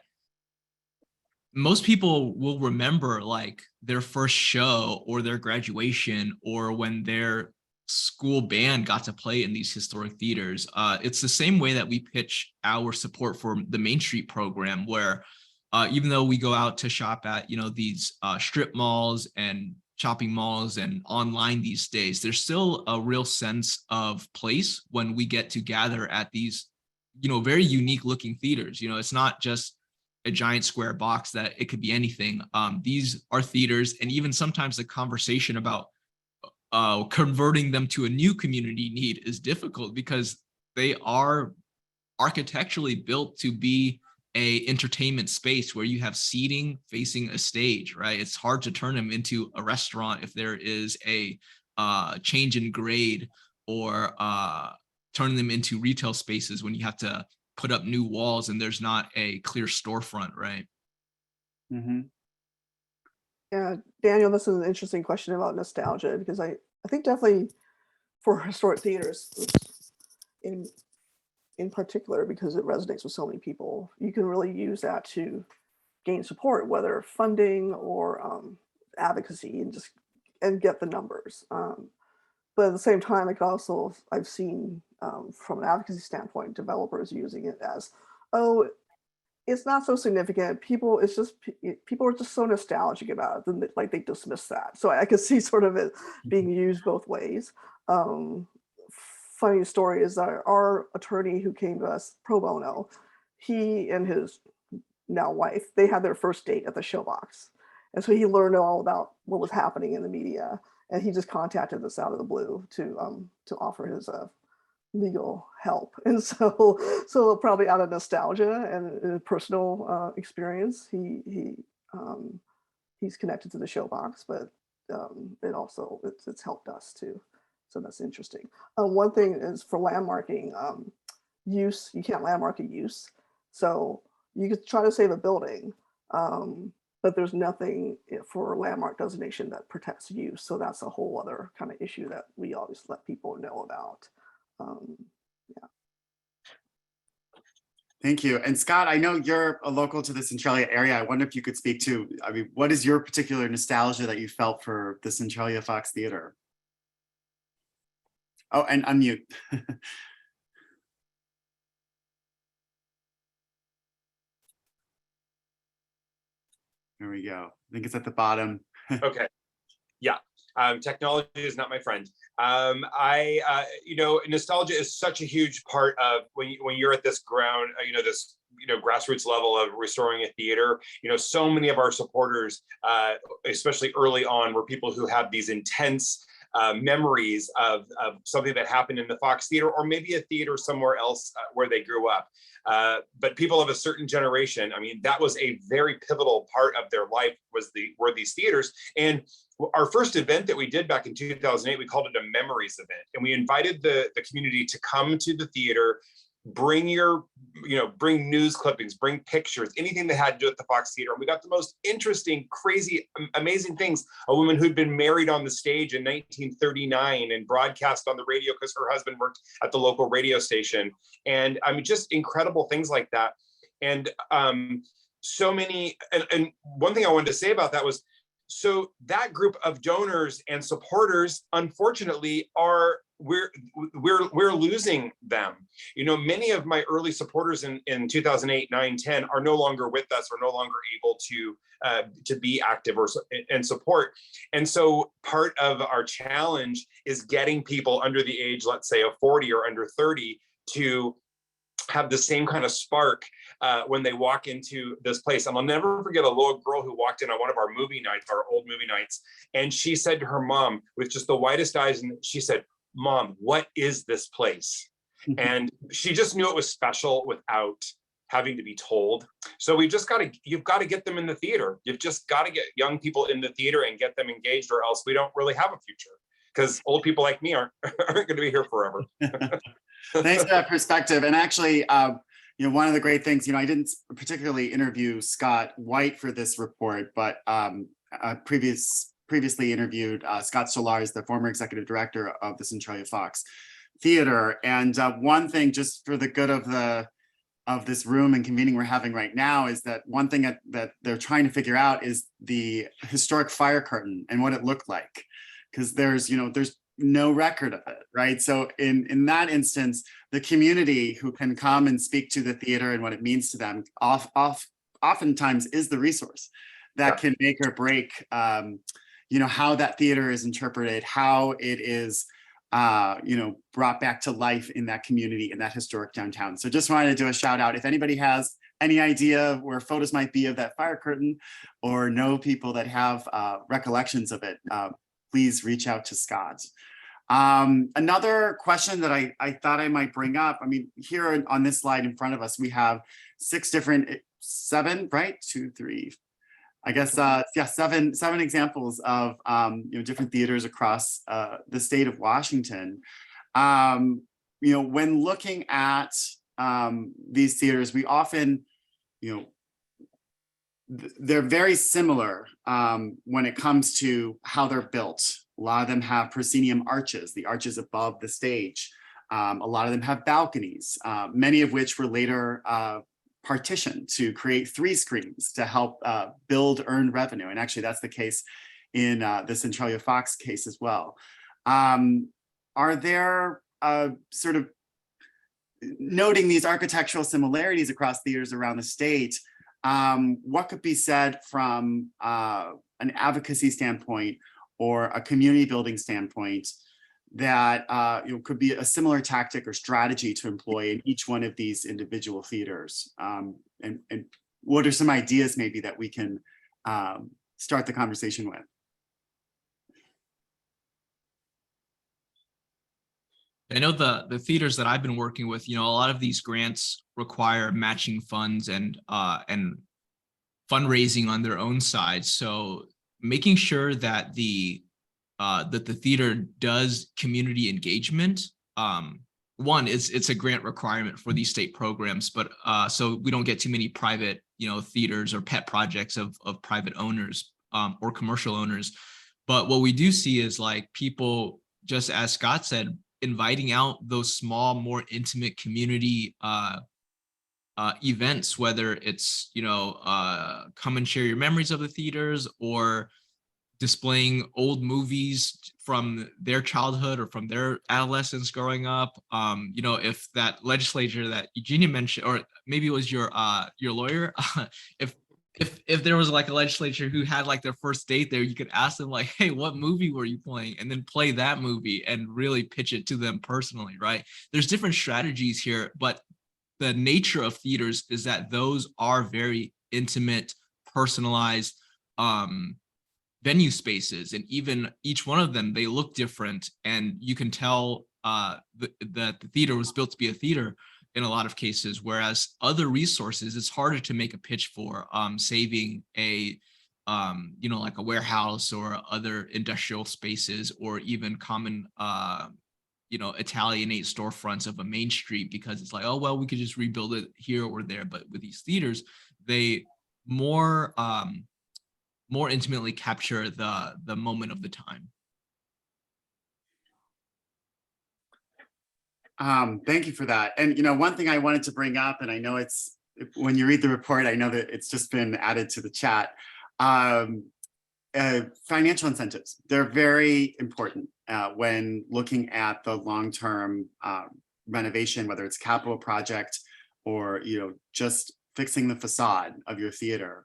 most people will remember like their first show or their graduation or when their school band got to play in these historic theaters. It's the same way that we pitch our support for the Main Street program, where even though we go out to shop at these strip malls and shopping malls and online these days, there's still a real sense of place when we get to gather at these very unique looking theaters. It's not just a giant square box that it could be anything. These are theaters, and even sometimes the conversation about converting them to a new community need is difficult because they are architecturally built to be a entertainment space where you have seating facing a stage, right? It's hard to turn them into a restaurant if there is a change in grade, or turn them into retail spaces when you have to put up new walls and there's not a clear storefront, right? Mm-hmm. Yeah, Daniel, this is an interesting question about nostalgia, because I think definitely for historic theaters in particular, because it resonates with so many people, you can really use that to gain support, whether funding or advocacy, and get the numbers. But at the same time, I've seen from an advocacy standpoint, developers using it as, oh, it's not so significant. People are just so nostalgic about it, then like they dismiss that. So I could see sort of it being used both ways. Funny story is that our attorney who came to us pro bono, he and his now wife, they had their first date at the Showbox. And so he learned all about what was happening in the media. And he just contacted us out of the blue to offer his legal help. And so probably out of nostalgia and personal experience, he's connected to the Showbox, but it's helped us too. So that's interesting. One thing is for landmarking use, you can't landmark a use. So you could try to save a building, but there's nothing for landmark designation that protects use. So that's a whole other kind of issue that we always let people know about. Yeah. Thank you. And Scott, I know you're a local to the Centralia area. I wonder if you could speak to, I mean, what is your particular nostalgia that you felt for the Centralia Fox Theater? Oh, and unmute. There we go. I think it's at the bottom. Okay. Yeah. Technology is not my friend. You know, nostalgia is such a huge part of when you're at this ground, this, grassroots level of restoring a theater. So many of our supporters, especially early on, were people who have these intense memories of something that happened in the Fox Theater, or maybe a theater somewhere else where they grew up. But people of a certain generation, I mean, that was a very pivotal part of their life, were these theaters. And our first event that we did back in 2008, we called it a memories event. And we invited the community to come to the theater, bring bring news clippings, bring pictures, anything that had to do with the Fox Theater. And we got the most interesting, crazy, amazing things. A woman who'd been married on the stage in 1939 and broadcast on the radio because her husband worked at the local radio station. And I mean, just incredible things like that. And so many, and one thing I wanted to say about that was, so that group of donors and supporters, unfortunately, we're losing them. Many of my early supporters in 2008, 9, 10 are no longer with us, or no longer able to be active and support. And so part of our challenge is getting people under the age, let's say, of 40 or under 30 to have the same kind of spark when they walk into this place. And I'll never forget a little girl who walked in on one of our movie nights, our old movie nights, and she said to her mom with just the widest eyes, and she said, "Mom, what is this place?" And she just knew it was special without having to be told. So you've got to get them in the theater. You've just got to get young people in the theater and get them engaged, or else we don't really have a future, because old people like me aren't going to be here forever. Thanks for that perspective. And actually, one of the great things, I didn't particularly interview Scott White for this report, but I previously interviewed Scott Solars, the former executive director of the Centralia Fox Theater. And one thing, just for the good of this room and convening we're having right now, is that one thing that they're trying to figure out is the historic fire curtain and what it looked like, because there's no record of it, right? So in that instance, the community who can come and speak to the theater and what it means to them oftentimes is the resource that can make or break how that theater is interpreted, how it is brought back to life in that community, in that historic downtown. So just wanted to do a shout out. If anybody has any idea where photos might be of that fire curtain, or know people that have recollections of it, please reach out to Scott. Another question that I thought I might bring up, I mean, here on this slide in front of us, we have seven, right? 2, 3, I guess, seven examples of, different theaters across the state of Washington. When looking at these theaters, we often, they're very similar when it comes to how they're built. A lot of them have proscenium arches, the arches above the stage. A lot of them have balconies, many of which were later partitioned to create 3 screens to help build earned revenue. And actually that's the case in the Centralia Fox case as well. Are there sort of, noting these architectural similarities across theaters around the state, what could be said from an advocacy standpoint or a community building standpoint that could be a similar tactic or strategy to employ in each one of these individual theaters? And what are some ideas maybe that we can start the conversation with? I know the theaters that I've been working with, a lot of these grants require matching funds and fundraising on their own side. So making sure that the theater does community engagement, one, it's a grant requirement for these state programs, but so we don't get too many private, theaters or pet projects of private owners or commercial owners. But what we do see is like people, just as Scott said, inviting out those small, more intimate community events, whether it's, come and share your memories of the theaters, or displaying old movies from their childhood or from their adolescence growing up. If that legislature that Eugenia mentioned, or maybe it was your lawyer, if there was like a legislature who had like their first date there, you could ask them like, hey, what movie were you playing? And then play that movie and really pitch it to them personally, right? There's different strategies here, but the nature of theaters is that those are very intimate, personalized venue spaces, and even each one of them, they look different, and you can tell that the theater was built to be a theater in a lot of cases, whereas other resources, it's harder to make a pitch for saving a like a warehouse or other industrial spaces, or even common Italianate storefronts of a main street, because it's like, oh well, we could just rebuild it here or there. But with these theaters, they more intimately capture the moment of the time. Thank you for that. And one thing I wanted to bring up, and I know it's, when you read the report, I know that it's just been added to the chat. Financial incentives, they're very important when looking at the long-term renovation, whether it's capital project or just fixing the facade of your theater.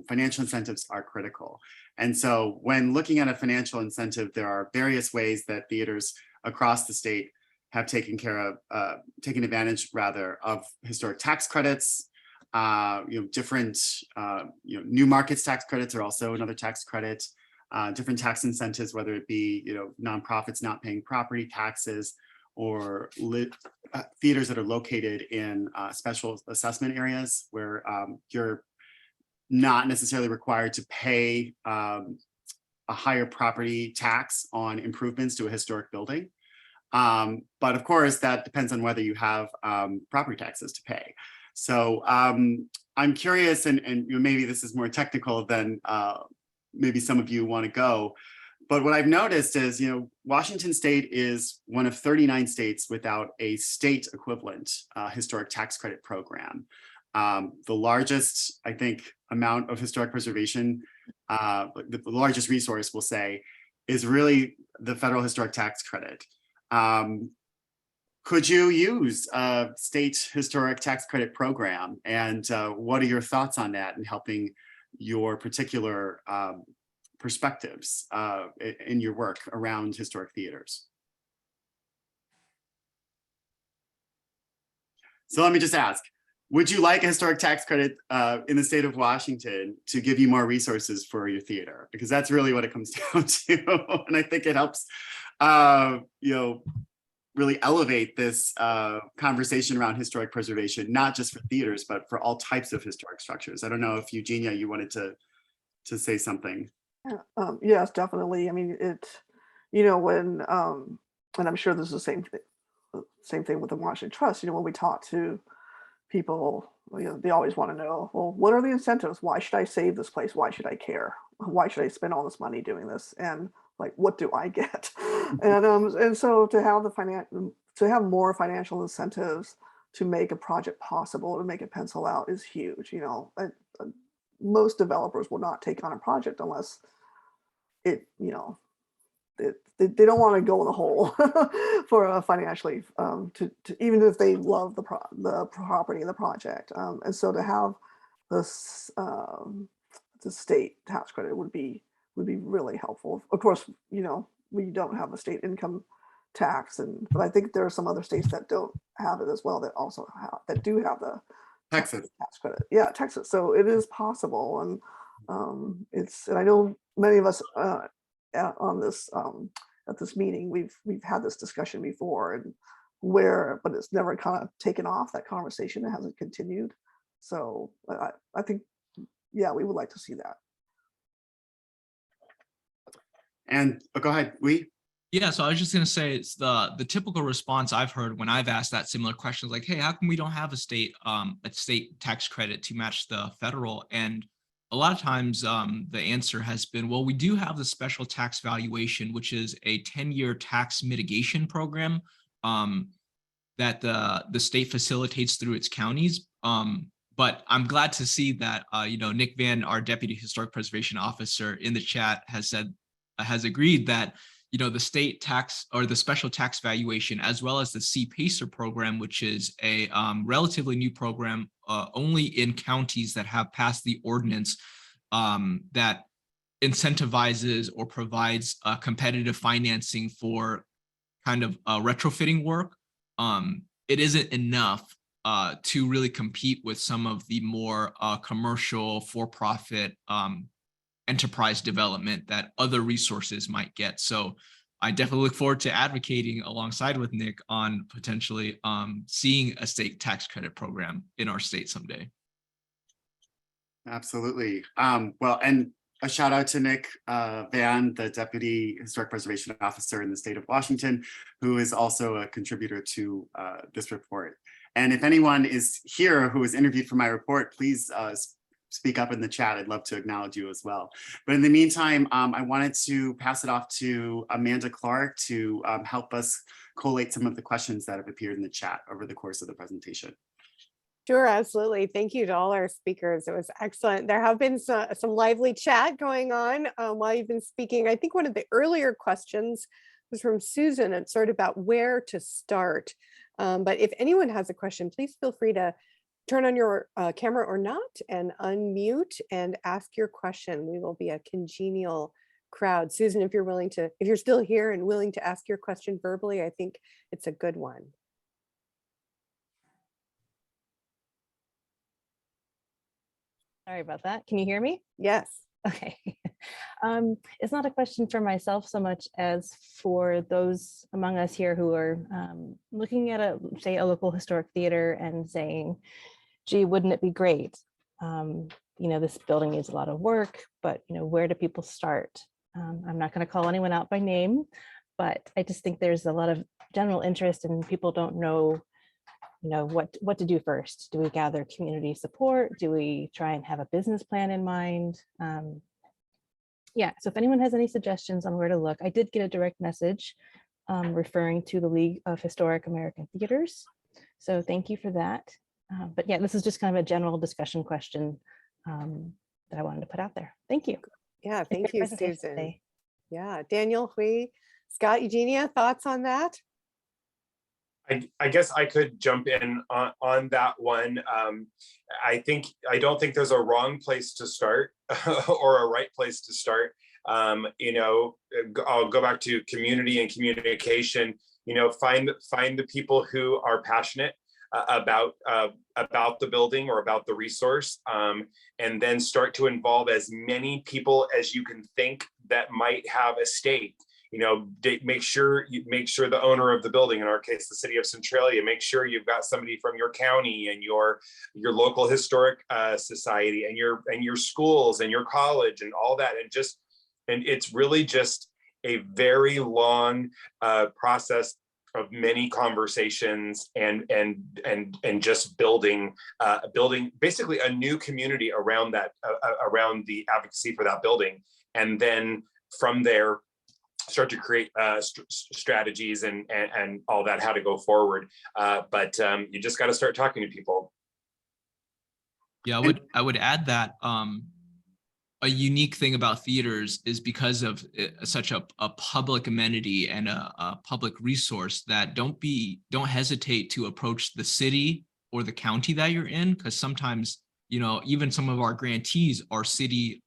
Financial incentives are critical. And so when looking at a financial incentive, there are various ways that theaters across the state have taken advantage rather of historic tax credits. Different new markets tax credits are also another tax credit. Different tax incentives, whether it be nonprofits not paying property taxes, or theaters that are located in special assessment areas where you're not necessarily required to pay a higher property tax on improvements to a historic building. But of course, that depends on whether you have property taxes to pay. So I'm curious, and maybe this is more technical than maybe some of you want to go, but what I've noticed is, Washington State is one of 39 states without a state equivalent historic tax credit program. The largest, I think, amount of historic preservation, the largest resource, we'll say, is really the federal historic tax credit. Could you use a state historic tax credit program? And what are your thoughts on that in helping your particular perspectives in your work around historic theaters? So let me just ask, would you like a historic tax credit in the state of Washington to give you more resources for your theater? Because that's really what it comes down to. And I think it helps, really elevate this conversation around historic preservation, not just for theaters, but for all types of historic structures. I don't know if Eugenia, you wanted to say something. Yes, definitely. I mean, when, and I'm sure this is the same thing with the Washington Trust, when we talk to people, they always want to know, well, what are the incentives? Why should I save this place? Why should I care? Why should I spend all this money doing this? And like, what do I get? And so to have more financial incentives to make a project possible, to make it pencil out, is huge. Most developers will not take on a project unless they don't want to go in the hole for financially, to even if they love the property and the project. And so to have this the state tax credit would be really helpful. Of course, we don't have a state income tax, but I think there are some other states that don't have it as well, that do have the Texas tax credit. Yeah, Texas. So it is possible, and and I know many of us on this at this meeting, we've had this discussion before, but it's never kind of taken off. That conversation, it hasn't continued. So I think, yeah, we would like to see that. And go ahead, Yeah, so I was just gonna say it's the typical response I've heard when I've asked that similar question, like, hey, how come we don't have a state tax credit to match the federal? And a lot of times the answer has been, well, we do have the special tax valuation, which is a 10-year tax mitigation program that the state facilitates through its counties. But I'm glad to see that Nick Van, our Deputy Historic Preservation Officer in the chat, has agreed that the state tax or the special tax valuation, as well as the CPACER program, which is a relatively new program only in counties that have passed the ordinance that incentivizes or provides competitive financing for kind of retrofitting work. It isn't enough to really compete with some of the more commercial for-profit enterprise development that other resources might get. So I definitely look forward to advocating alongside with Nick on potentially seeing a state tax credit program in our state someday. Absolutely. Well, and a shout out to Nick Van, the Deputy Historic Preservation Officer in the state of Washington, who is also a contributor to this report. And if anyone is here who was interviewed for my report, please speak up in the chat. I'd love to acknowledge you as well. But in the meantime, I wanted to pass it off to Amanda Clark to help us collate some of the questions that have appeared in the chat over the course of the presentation. Sure, absolutely. Thank you to all our speakers. It was excellent. There have been some lively chat going on while you've been speaking. I think one of the earlier questions was from Susan. It's sort of about where to start. But if anyone has a question, please feel free to turn on your camera or not and unmute and ask your question. We will be a congenial crowd. Susan, if you're still here and willing to ask your question verbally, I think it's a good one. Sorry about that. Can you hear me? Yes. Okay. It's not a question for myself so much as for those among us here who are looking at say a local historic theater and saying, gee, wouldn't it be great? This building needs a lot of work, but where do people start? I'm not going to call anyone out by name, but I just think there's a lot of general interest and people don't know what to do first. Do we gather community support? Do we try and have a business plan in mind? Yeah, so if anyone has any suggestions on where to look, I did get a direct message referring to the League of Historic American Theaters. So thank you for that. But yeah, this is just kind of a general discussion question that I wanted to put out there. Thank you. Yeah, thank you, Susan. Today. Yeah, Daniel, Hui, Scott, Eugenia, thoughts on that? I guess I could jump in on that one. I don't think there's a wrong place to start or a right place to start. I'll go back to community and communication. Find the people who are passionate about the building or about the resource, and then start to involve as many people as you can think that might have a stake. Make sure the owner of the building, in our case, the city of Centralia, make sure you've got somebody from your county and your local historic society and your schools and your college and all that. And it's really just a very long process of many conversations and just building basically a new community around that, around the advocacy for that building. And then from there, start to create strategies and all that, how to go forward. But you just got to start talking to people. Yeah, I would add that a unique thing about theaters is because of such a public amenity and a public resource that don't hesitate to approach the city or the county that you're in, because sometimes even some of our grantees are city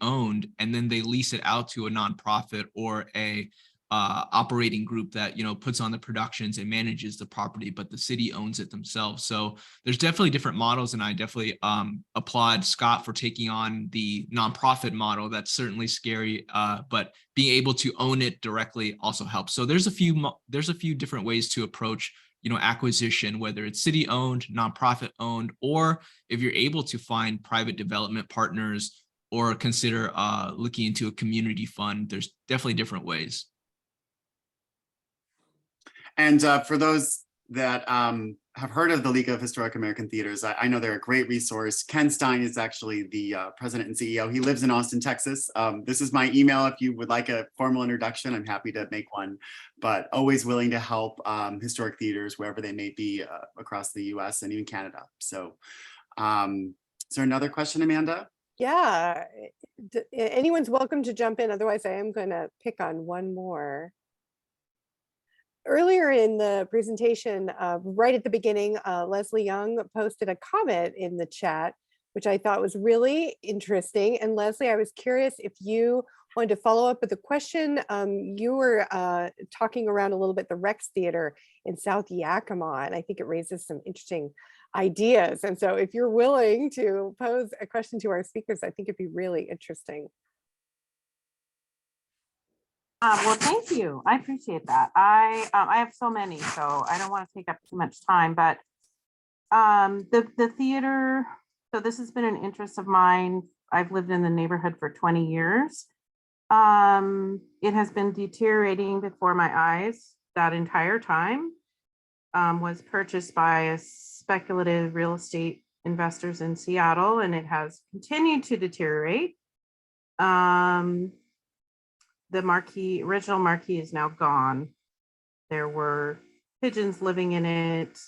owned, and then they lease it out to a nonprofit or a operating group that puts on the productions and manages the property, but the city owns it themselves. So there's definitely different models, and I definitely applaud Scott for taking on the nonprofit model. That's certainly scary, but being able to own it directly also helps. So there's a few different ways to approach acquisition, whether it's city owned, nonprofit owned, or if you're able to find private development partners or consider looking into a community fund. There's definitely different ways. And for those that have heard of the League of Historic American Theaters, I know they're a great resource. Ken Stein is actually the president and CEO. He lives in Austin, Texas. This is my email. If you would like a formal introduction, I'm happy to make one, but always willing to help historic theaters wherever they may be across the US and even Canada. So is there another question, Amanda? Yeah, anyone's welcome to jump in. Otherwise, I am going to pick on one more. Earlier in the presentation, right at the beginning, Leslie Young posted a comment in the chat, which I thought was really interesting. And Leslie, I was curious if you wanted to follow up with a question. You were talking around a little bit the Rex Theater in South Yakima, and I think it raises some interesting ideas. And so if you're willing to pose a question to our speakers, I think it'd be really interesting. Well, thank you. I appreciate that. I have so many, so I don't want to take up too much time, but the theater, so this has been an interest of mine. I've lived in the neighborhood for 20 years. It has been deteriorating before my eyes that entire time. Was purchased by a speculative real estate investors in Seattle, and it has continued to deteriorate. The original marquee is now gone. There were pigeons living in it.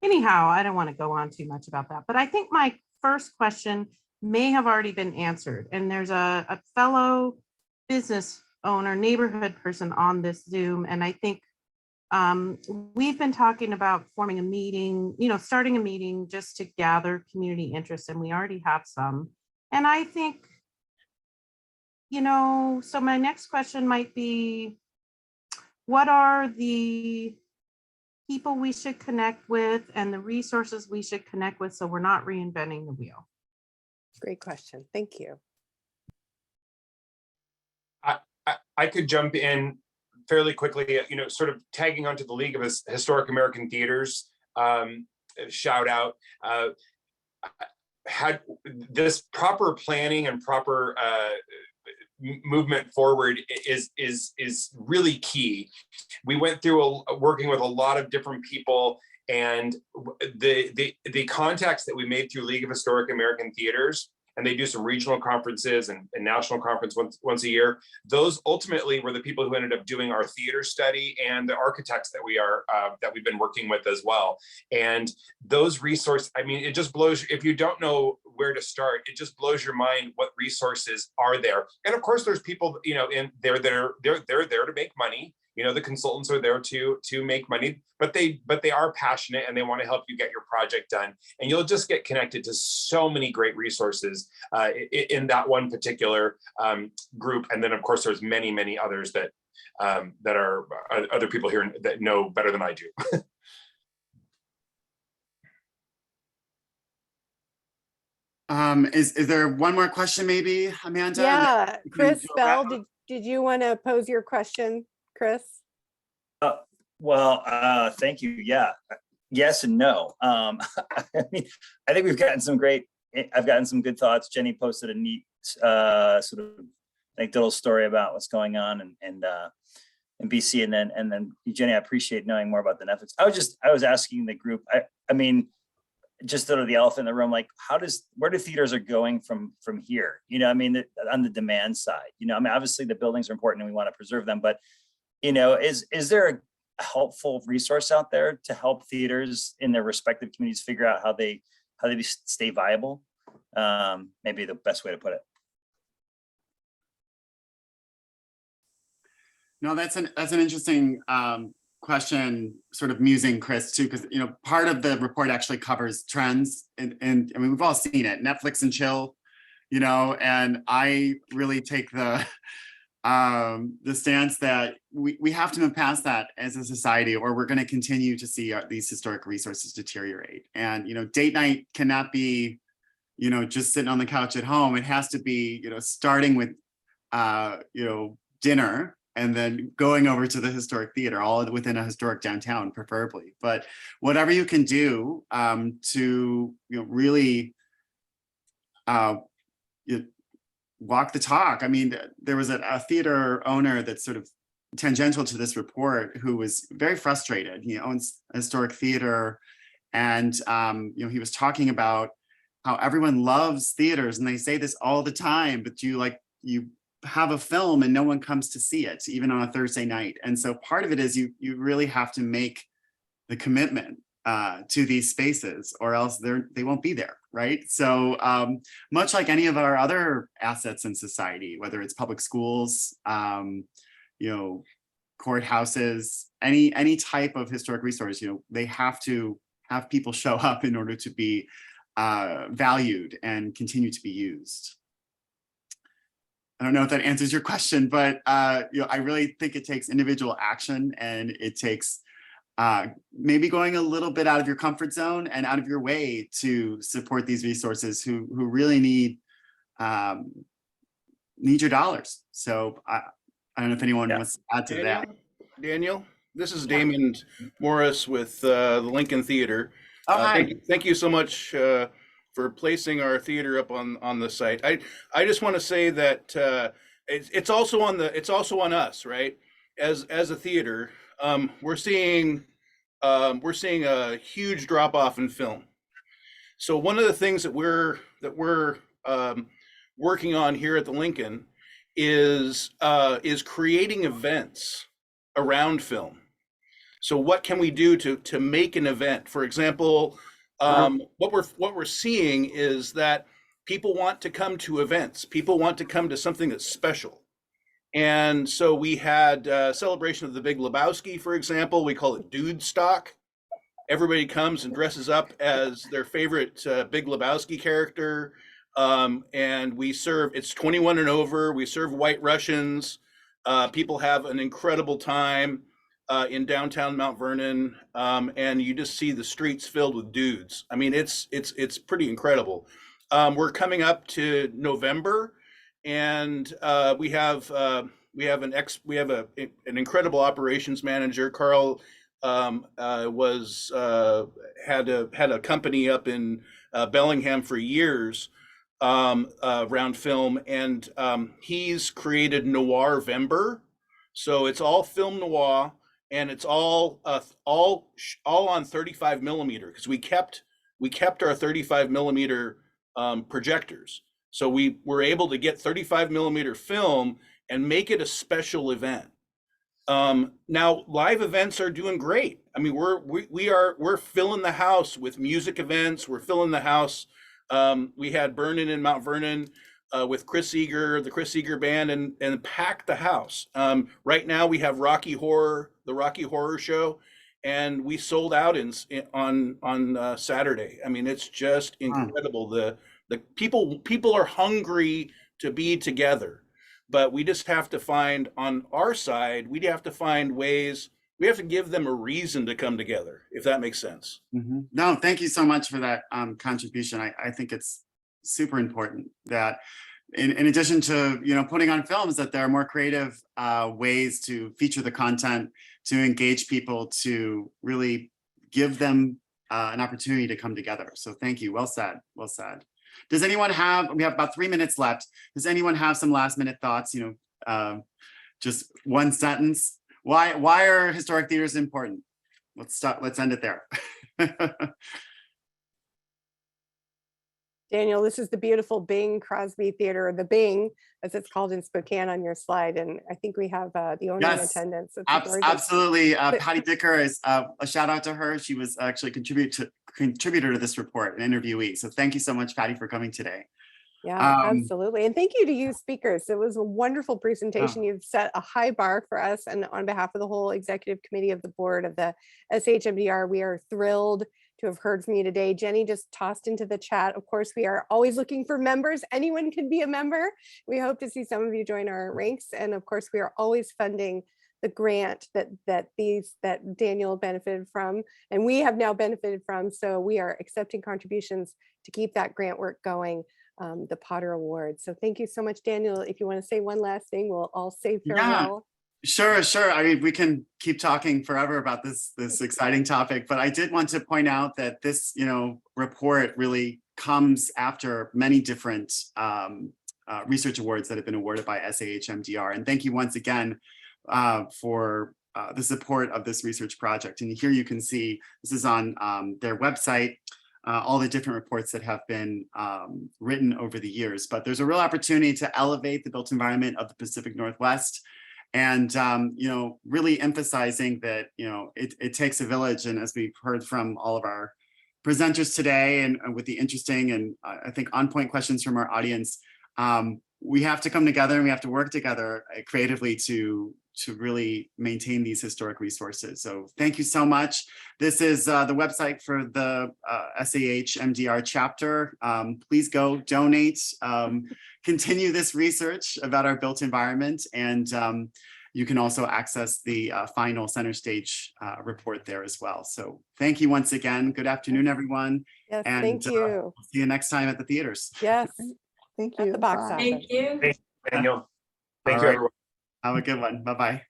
Anyhow, I don't want to go on too much about that, but I think my first question may have already been answered. And there's a fellow business owner, neighborhood person on this Zoom, and I think we've been talking about forming a meeting, starting a meeting just to gather community interest, and we already have some. And I think, so my next question might be, what are the people we should connect with and the resources we should connect with so we're not reinventing the wheel? Great question. Thank you. I could jump in fairly quickly, sort of tagging onto the League of Historic American Theaters shout out. Had this proper planning and proper movement forward is really key. We went through working with a lot of different people, and the contacts that we made through League of Historic American Theaters, and they do some regional conferences and national conference once a year. Those ultimately were the people who ended up doing our theater study and the architects that we've been working with as well. And those resources, I mean, it just blows, if you don't know where to start, it just blows your mind what resources are there. And of course, there's people, in there that are they're there to make money. The consultants are there to make money, but they are passionate and they want to help you get your project done. And you'll just get connected to so many great resources in that one particular group. And then of course, there's many, many others that are other people here that know better than I do. Is there one more question maybe, Amanda? Yeah, Chris Bell, did you want to pose your question, Chris? Well, thank you. Yeah, yes and no. I mean, I think we've gotten I've gotten some good thoughts. Jenny posted a neat sort of anecdotal story about what's going on in BC, and then Eugenia, I appreciate knowing more about the Netflix. I was asking the group. I mean, just sort of the elephant in the room, like where do theaters are going from here? I mean, on the demand side. I mean, obviously the buildings are important and we want to preserve them, but is there a helpful resource out there to help theaters in their respective communities figure out how they stay viable? Maybe the best way to put it. No, that's an interesting question, sort of musing Chris too, because part of the report actually covers trends, and I mean we've all seen it, Netflix and chill, and I really take the stance that we have to move past that as a society, or we're going to continue to see these historic resources deteriorate. And date night cannot be just sitting on the couch at home. It has to be starting with dinner and then going over to the historic theater, all within a historic downtown preferably. But whatever you can do to really walk the talk. I mean, there was a theater owner that sort of tangential to this report who was very frustrated. He owns a historic theater, and he was talking about how everyone loves theaters, and they say this all the time, but you have a film and no one comes to see it, even on a Thursday night. And so part of it is you really have to make the commitment to these spaces, or else they won't be there, right? So much like any of our other assets in society, whether it's public schools, courthouses, any type of historic resource, they have to have people show up in order to be valued and continue to be used. I don't know if that answers your question, but I really think it takes individual action, and it takes maybe going a little bit out of your comfort zone and out of your way to support these resources who really need your dollars. So I don't know if anyone wants to add to that. Daniel, this is Damon Morris with the Lincoln Theater. Oh, hi. Thank you so much for placing our theater up on the site. I just want to say that it's also on us, right? As a theater, we're seeing a huge drop off in film. So one of the things that we're working on here at the Lincoln is creating events around film. So what can we do to make an event? For example, what we're seeing is that people want to come to events. People want to come to something that's special. And so we had a celebration of the Big Lebowski, for example. We call it Dude Stock. Everybody comes and dresses up as their favorite Big Lebowski character. And we serve, it's 21 and over. We serve White Russians. People have an incredible time in downtown Mount Vernon. And you just see the streets filled with dudes. I mean, it's pretty incredible. We're coming up to November, and we have an incredible operations manager. Carl had a company up in Bellingham for years around film, and he's created Noir-vember. So it's all film noir, and it's all on 35 millimeter, because we kept our 35 millimeter projectors. So we were able to get 35 millimeter film and make it a special event. Now live events are doing great. I mean, we're filling the house with music events. We're filling the house. We had Burnin' in Mount Vernon with Chris Eager, the Chris Eager band, and packed the house. Right now we have the Rocky Horror Show, and we sold out on Saturday. I mean, it's just incredible. The people are hungry to be together, but we just have to find, on our side, we have to find ways. We have to give them a reason to come together, if that makes sense. Mm-hmm. No, thank you so much for that contribution. I think it's super important that in addition to putting on films, that there are more creative ways to feature the content, to engage people, to really give them an opportunity to come together. So thank you. Well said. Well said. Does anyone we have about 3 minutes left. Does anyone have some last minute thoughts? Just one sentence. Why are historic theaters important? Let's end it there. Daniel, this is the beautiful Bing Crosby Theater, or the Bing, as it's called in Spokane on your slide. And I think we have the owner in attendance. Absolutely. Patty Dicker is a shout out to her. She was actually contributor to this report, an interviewee. So thank you so much, Patty, for coming today. Yeah, absolutely. And thank you to you speakers. It was a wonderful presentation. You've set a high bar for us. And on behalf of the whole executive committee of the board of the SHMDR, we are thrilled to have heard from you today. Jenny just tossed into the chat. Of course, we are always looking for members. Anyone can be a member. We hope to see some of you join our ranks. And of course, we are always funding the grant that Daniel benefited from, and we have now benefited from. So we are accepting contributions to keep that grant work going, the Potter Award. So thank you so much, Daniel. If you want to say one last thing, we'll all say farewell. Sure. I mean, we can keep talking forever about this exciting topic, but I did want to point out that this, report really comes after many different research awards that have been awarded by SAHMDR. And thank you once again for the support of this research project. And here you can see, this is on their website, all the different reports that have been written over the years. But there's a real opportunity to elevate the built environment of the Pacific Northwest, and really emphasizing that it takes a village. And as we've heard from all of our presenters today, and with the interesting and I think on-point questions from our audience, we have to come together and we have to work together creatively to really maintain these historic resources. So thank you so much. This is the website for the SAH MDR chapter. Please go donate, continue this research about our built environment, and you can also access the final center stage report there as well. So thank you once again. Good afternoon, everyone. Yes, And thank you. see you next time at the theaters. Yes, Thank at you. the box Bye. office. Thank you. Thanks, Daniel. Thank All you, right. everyone. Have a good one. Bye-bye.